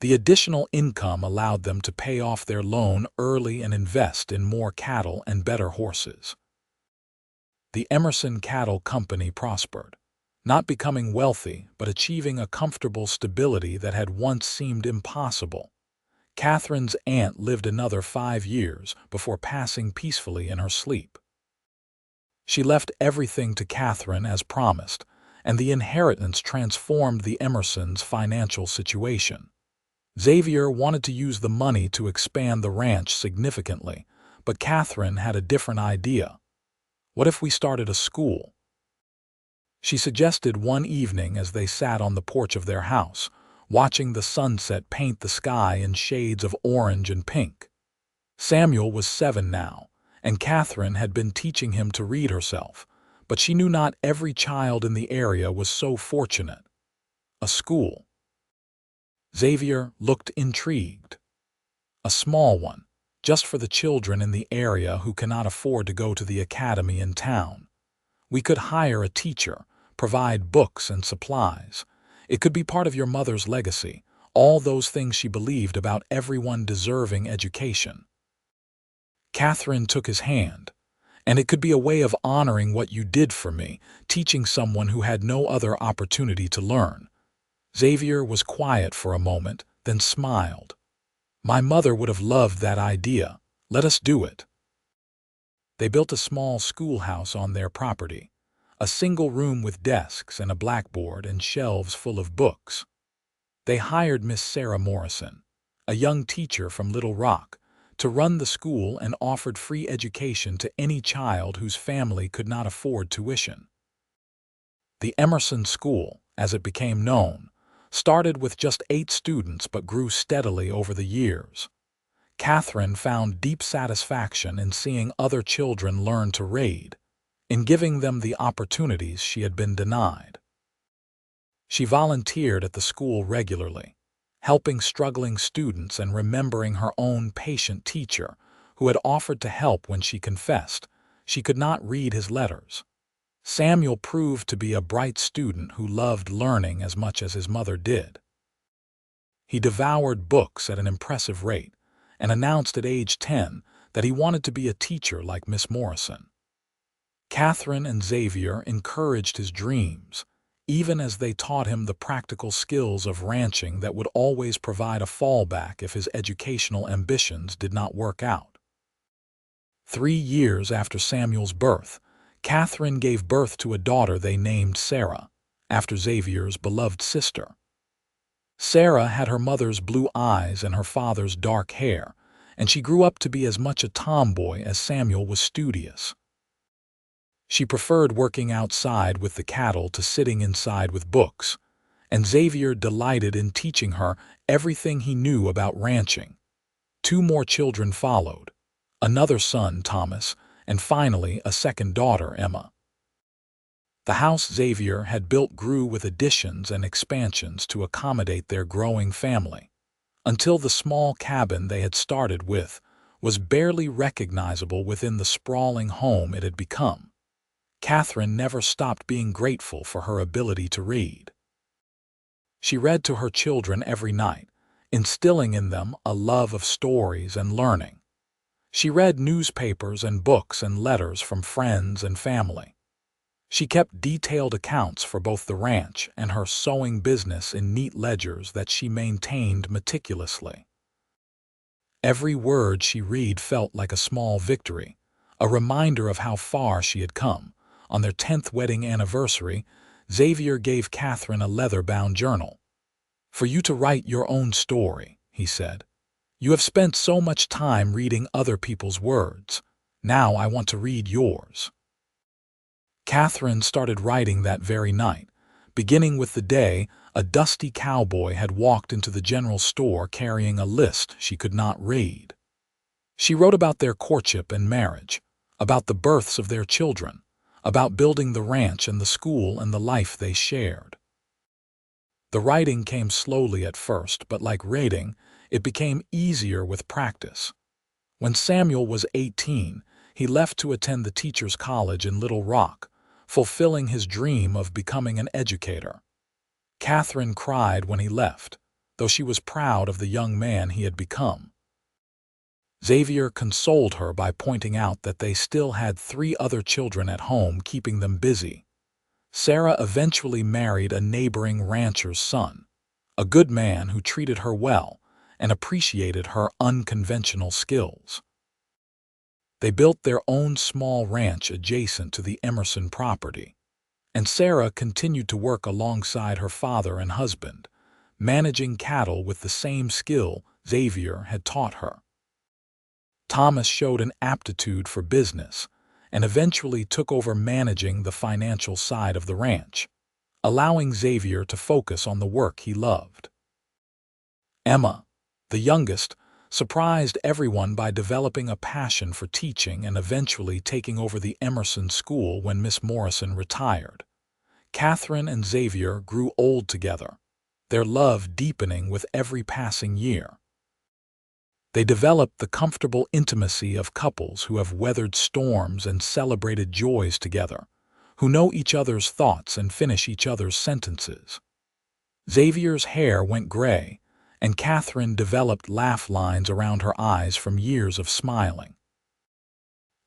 The additional income allowed them to pay off their loan early and invest in more cattle and better horses. The Emerson Cattle Company prospered, not becoming wealthy but achieving a comfortable stability that had once seemed impossible. Katherine's aunt lived another 5 years before passing peacefully in her sleep. She left everything to Katherine as promised, and the inheritance transformed the Emersons' financial situation. Xavier wanted to use the money to expand the ranch significantly, but Katherine had a different idea. What if we started a school? She suggested one evening as they sat on the porch of their house, watching the sunset paint the sky in shades of orange and pink. Samuel was 7 now, and Katherine had been teaching him to read herself, but she knew not every child in the area was so fortunate. A school. Xavier looked intrigued. A small one, just for the children in the area who cannot afford to go to the academy in town. We could hire a teacher, provide books and supplies. It could be part of your mother's legacy, all those things she believed about everyone deserving education. Katherine took his hand. And it could be a way of honoring what you did for me, teaching someone who had no other opportunity to learn. Xavier was quiet for a moment, then smiled. My mother would have loved that idea. Let us do it. They built a small schoolhouse on their property, a single room with desks and a blackboard and shelves full of books. They hired Miss Sarah Morrison, a young teacher from Little Rock, to run the school and offered free education to any child whose family could not afford tuition. The Emerson School, as it became known, started with just 8 students but grew steadily over the years. Katherine found deep satisfaction in seeing other children learn to read, in giving them the opportunities she had been denied. She volunteered at the school regularly, helping struggling students and remembering her own patient teacher who had offered to help when she confessed she could not read his letters. Samuel proved to be a bright student who loved learning as much as his mother did. He devoured books at an impressive rate and announced at age 10 that he wanted to be a teacher like Miss Morrison. Katherine and Xavier encouraged his dreams, even as they taught him the practical skills of ranching that would always provide a fallback if his educational ambitions did not work out. 3 years after Samuel's birth, Katherine gave birth to a daughter they named Sarah, after Xavier's beloved sister. Sarah had her mother's blue eyes and her father's dark hair, and she grew up to be as much a tomboy as Samuel was studious. She preferred working outside with the cattle to sitting inside with books, and Xavier delighted in teaching her everything he knew about ranching. 2 more children followed, another son, Thomas, and finally a second daughter, Emma. The house Xavier had built grew with additions and expansions to accommodate their growing family, until the small cabin they had started with was barely recognizable within the sprawling home it had become. Katherine never stopped being grateful for her ability to read. She read to her children every night, instilling in them a love of stories and learning. She read newspapers and books and letters from friends and family. She kept detailed accounts for both the ranch and her sewing business in neat ledgers that she maintained meticulously. Every word she read felt like a small victory, a reminder of how far she had come. On their 10th wedding anniversary, Xavier gave Katherine a leather-bound journal. "For you to write your own story," he said. "You have spent so much time reading other people's words. Now I want to read yours." Katherine started writing that very night, beginning with the day a dusty cowboy had walked into the general store carrying a list she could not read. She wrote about their courtship and marriage, about the births of their children, about building the ranch and the school and the life they shared. The writing came slowly at first, but like reading, it became easier with practice. When Samuel was 18, he left to attend the teacher's college in Little Rock, fulfilling his dream of becoming an educator. Katherine cried when he left, though she was proud of the young man he had become. Xavier consoled her by pointing out that they still had 3 other children at home keeping them busy. Sarah eventually married a neighboring rancher's son, a good man who treated her well and appreciated her unconventional skills. They built their own small ranch adjacent to the Emerson property, and Sarah continued to work alongside her father and husband, managing cattle with the same skill Xavier had taught her. Thomas showed an aptitude for business and eventually took over managing the financial side of the ranch, allowing Xavier to focus on the work he loved. Emma, the youngest, surprised everyone by developing a passion for teaching and eventually taking over the Emerson school when Miss Morrison retired. Katherine and Xavier grew old together, their love deepening with every passing year. They developed the comfortable intimacy of couples who have weathered storms and celebrated joys together, who know each other's thoughts and finish each other's sentences. Xavier's hair went gray, and Katherine developed laugh lines around her eyes from years of smiling.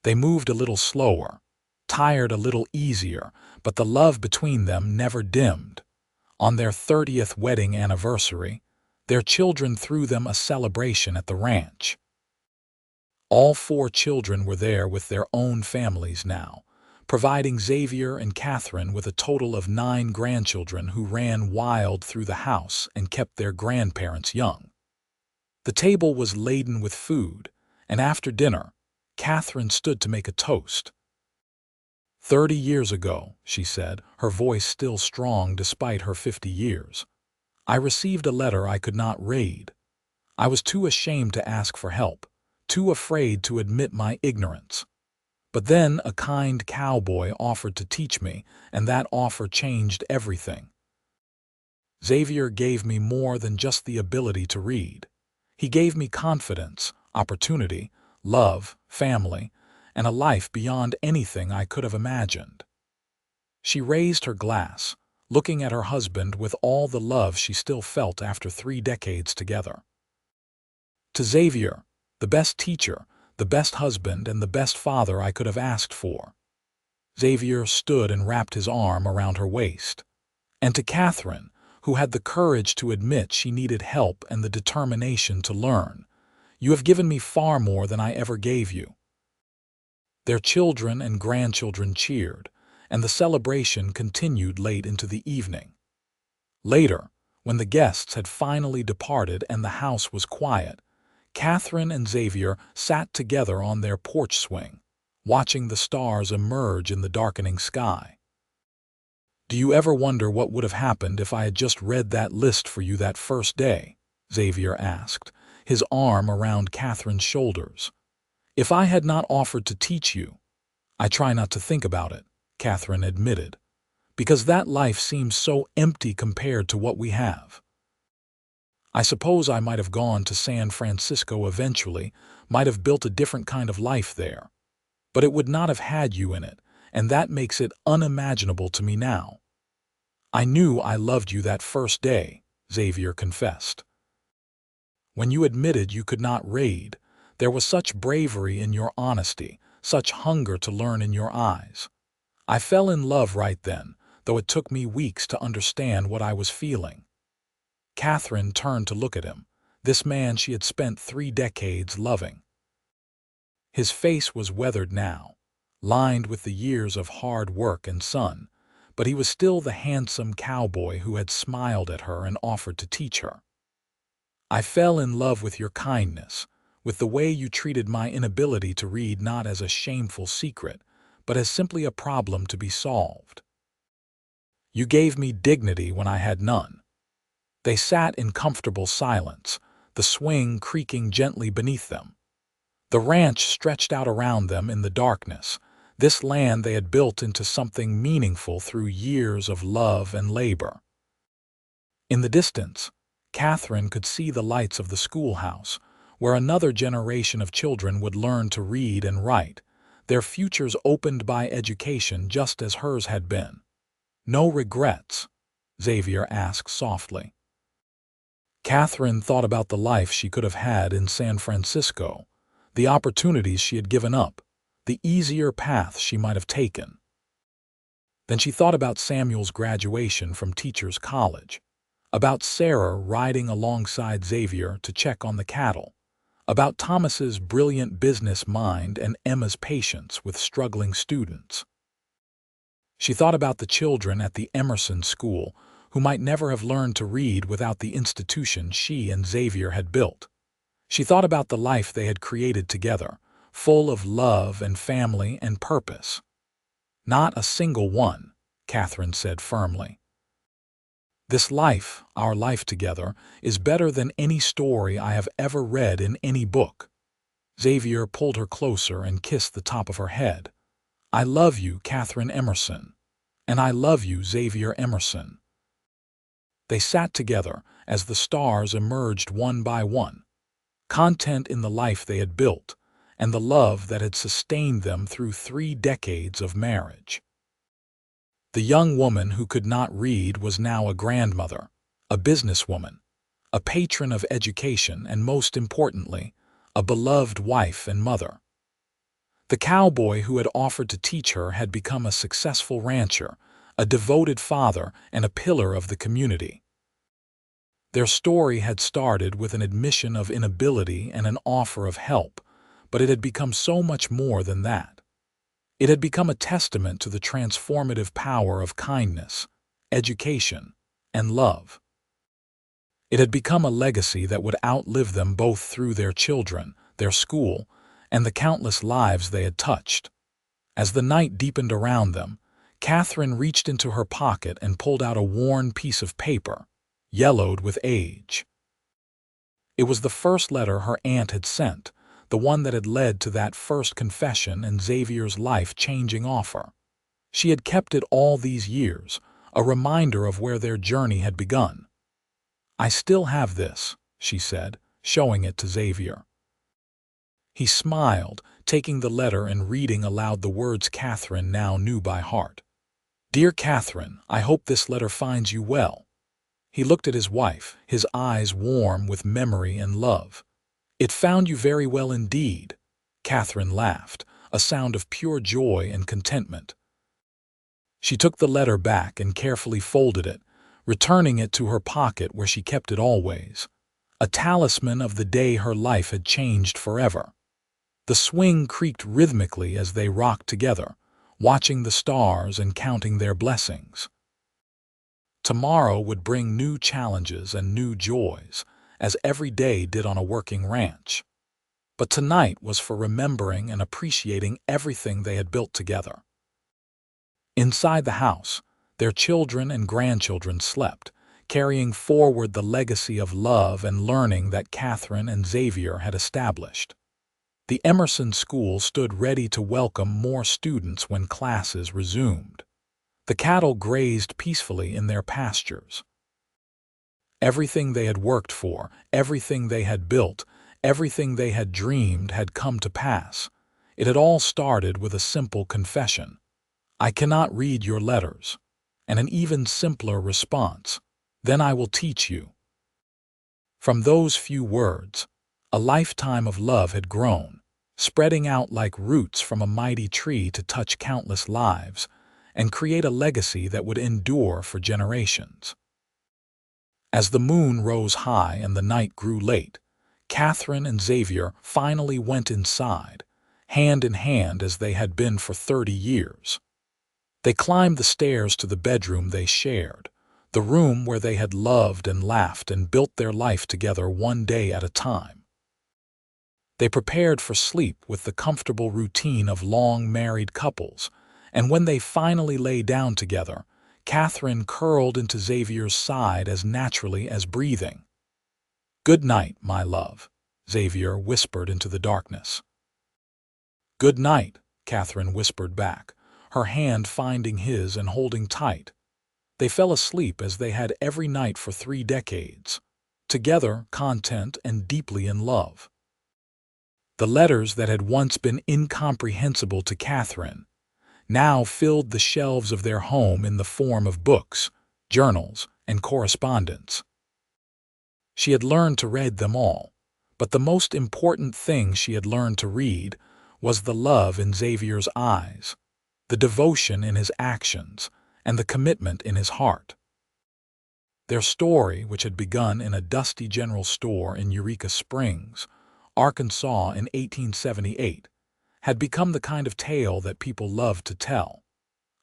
They moved a little slower, tired a little easier, but the love between them never dimmed. On their 30th wedding anniversary, their children threw them a celebration at the ranch. All 4 children were there with their own families now, providing Xavier and Katherine with a total of 9 grandchildren who ran wild through the house and kept their grandparents young. The table was laden with food, and after dinner, Katherine stood to make a toast. 30 years ago, she said, her voice still strong despite her 50 years, I received a letter I could not read. I was too ashamed to ask for help, too afraid to admit my ignorance. But then a kind cowboy offered to teach me, and that offer changed everything. Xavier gave me more than just the ability to read. He gave me confidence, opportunity, love, family, and a life beyond anything I could have imagined. She raised her glass, looking at her husband with all the love she still felt after 3 decades together. To Xavier, the best teacher, the best husband, and the best father I could have asked for. Xavier stood and wrapped his arm around her waist. And to Katherine, who had the courage to admit she needed help and the determination to learn, you have given me far more than I ever gave you. Their children and grandchildren cheered, and the celebration continued late into the evening. Later, when the guests had finally departed and the house was quiet, Katherine and Xavier sat together on their porch swing, watching the stars emerge in the darkening sky. "Do you ever wonder what would have happened if I had just read that list for you that first day?" Xavier asked, his arm around Katherine's shoulders. "If I had not offered to teach you?" "I try not to think about it," Katherine admitted, "because that life seems so empty compared to what we have. I suppose I might have gone to San Francisco eventually, might have built a different kind of life there. But it would not have had you in it, and that makes it unimaginable to me now." "I knew I loved you that first day," Xavier confessed. "When you admitted you could not read, there was such bravery in your honesty, such hunger to learn in your eyes. I fell in love right then, though it took me weeks to understand what I was feeling." Katherine turned to look at him, this man she had spent 3 decades loving. His face was weathered now, lined with the years of hard work and sun, but he was still the handsome cowboy who had smiled at her and offered to teach her. "I fell in love with your kindness, with the way you treated my inability to read not as a shameful secret, but as simply a problem to be solved. You gave me dignity when I had none." They sat in comfortable silence, the swing creaking gently beneath them. The ranch stretched out around them in the darkness, this land they had built into something meaningful through years of love and labor. In the distance, Katherine could see the lights of the schoolhouse, where another generation of children would learn to read and write, their futures opened by education just as hers had been. "No regrets?" Xavier asked softly. Katherine thought about the life she could have had in San Francisco, the opportunities she had given up, the easier path she might have taken. Then she thought about Samuel's graduation from Teachers College, about Sarah riding alongside Xavier to check on the cattle, about Thomas's brilliant business mind and Emma's patience with struggling students. She thought about the children at the Emerson school who might never have learned to read without the institution she and Xavier had built. She thought about the life they had created together, full of love and family and purpose. "Not a single one," Katherine said firmly. "This life, our life together, is better than any story I have ever read in any book." Xavier pulled her closer and kissed the top of her head. "I love you, Katherine Emerson. And I love you, Xavier Emerson." They sat together as the stars emerged one by one, content in the life they had built, and the love that had sustained them through 3 decades of marriage. The young woman who could not read was now a grandmother, a businesswoman, a patron of education, and most importantly, a beloved wife and mother. The cowboy who had offered to teach her had become a successful rancher, a devoted father, and a pillar of the community. Their story had started with an admission of inability and an offer of help, but it had become so much more than that. It had become a testament to the transformative power of kindness, education, and love. It had become a legacy that would outlive them both through their children, their school, and the countless lives they had touched. As the night deepened around them, Katherine reached into her pocket and pulled out a worn piece of paper. yellowed with age. It was the first letter her aunt had sent, the one that had led to that first confession and Xavier's life-changing offer. She had kept it all these years, a reminder of where their journey had begun. "I still have this," she said, showing it to Xavier. He smiled, taking the letter and reading aloud the words Katherine now knew by heart. "Dear Katherine, I hope this letter finds you well." He looked at his wife, his eyes warm with memory and love. "It found you very well indeed." Katherine laughed, a sound of pure joy and contentment. She took the letter back and carefully folded it, returning it to her pocket where she kept it always, a talisman of the day her life had changed forever. The swing creaked rhythmically as they rocked together, watching the stars and counting their blessings. Tomorrow would bring new challenges and new joys, as every day did on a working ranch. But tonight was for remembering and appreciating everything they had built together. Inside the house, their children and grandchildren slept, carrying forward the legacy of love and learning that Katherine and Xavier had established. The Emerson School stood ready to welcome more students when classes resumed. The cattle grazed peacefully in their pastures. Everything they had worked for, everything they had built, everything they had dreamed had come to pass. It had all started with a simple confession. "I cannot read your letters," and an even simpler response, "Then I will teach you." From those few words, a lifetime of love had grown, spreading out like roots from a mighty tree to touch countless lives and create a legacy that would endure for generations. As the moon rose high and the night grew late, Katherine and Xavier finally went inside, hand in hand as they had been for 30 years. They climbed the stairs to the bedroom they shared, the room where they had loved and laughed and built their life together one day at a time. They prepared for sleep with the comfortable routine of long married couples, and when they finally lay down together, Katherine curled into Xavier's side as naturally as breathing. "Good night, my love," Xavier whispered into the darkness. "Good night," Katherine whispered back, her hand finding his and holding tight. They fell asleep as they had every night for 3 decades, together, content, and deeply in love. The letters that had once been incomprehensible to Katherine now filled the shelves of their home in the form of books, journals, and correspondence. She had learned to read them all, but the most important thing she had learned to read was the love in Xavier's eyes, the devotion in his actions, and the commitment in his heart. Their story, which had begun in a dusty general store in Eureka Springs, Arkansas in 1878, had become the kind of tale that people loved to tell.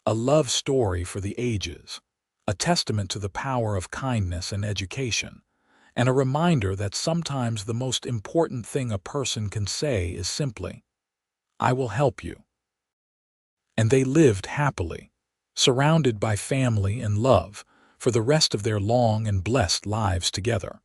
A love story for the ages, a testament to the power of kindness and education, and a reminder that sometimes the most important thing a person can say is simply, "I will help you." And they lived happily, surrounded by family and love, for the rest of their long and blessed lives together.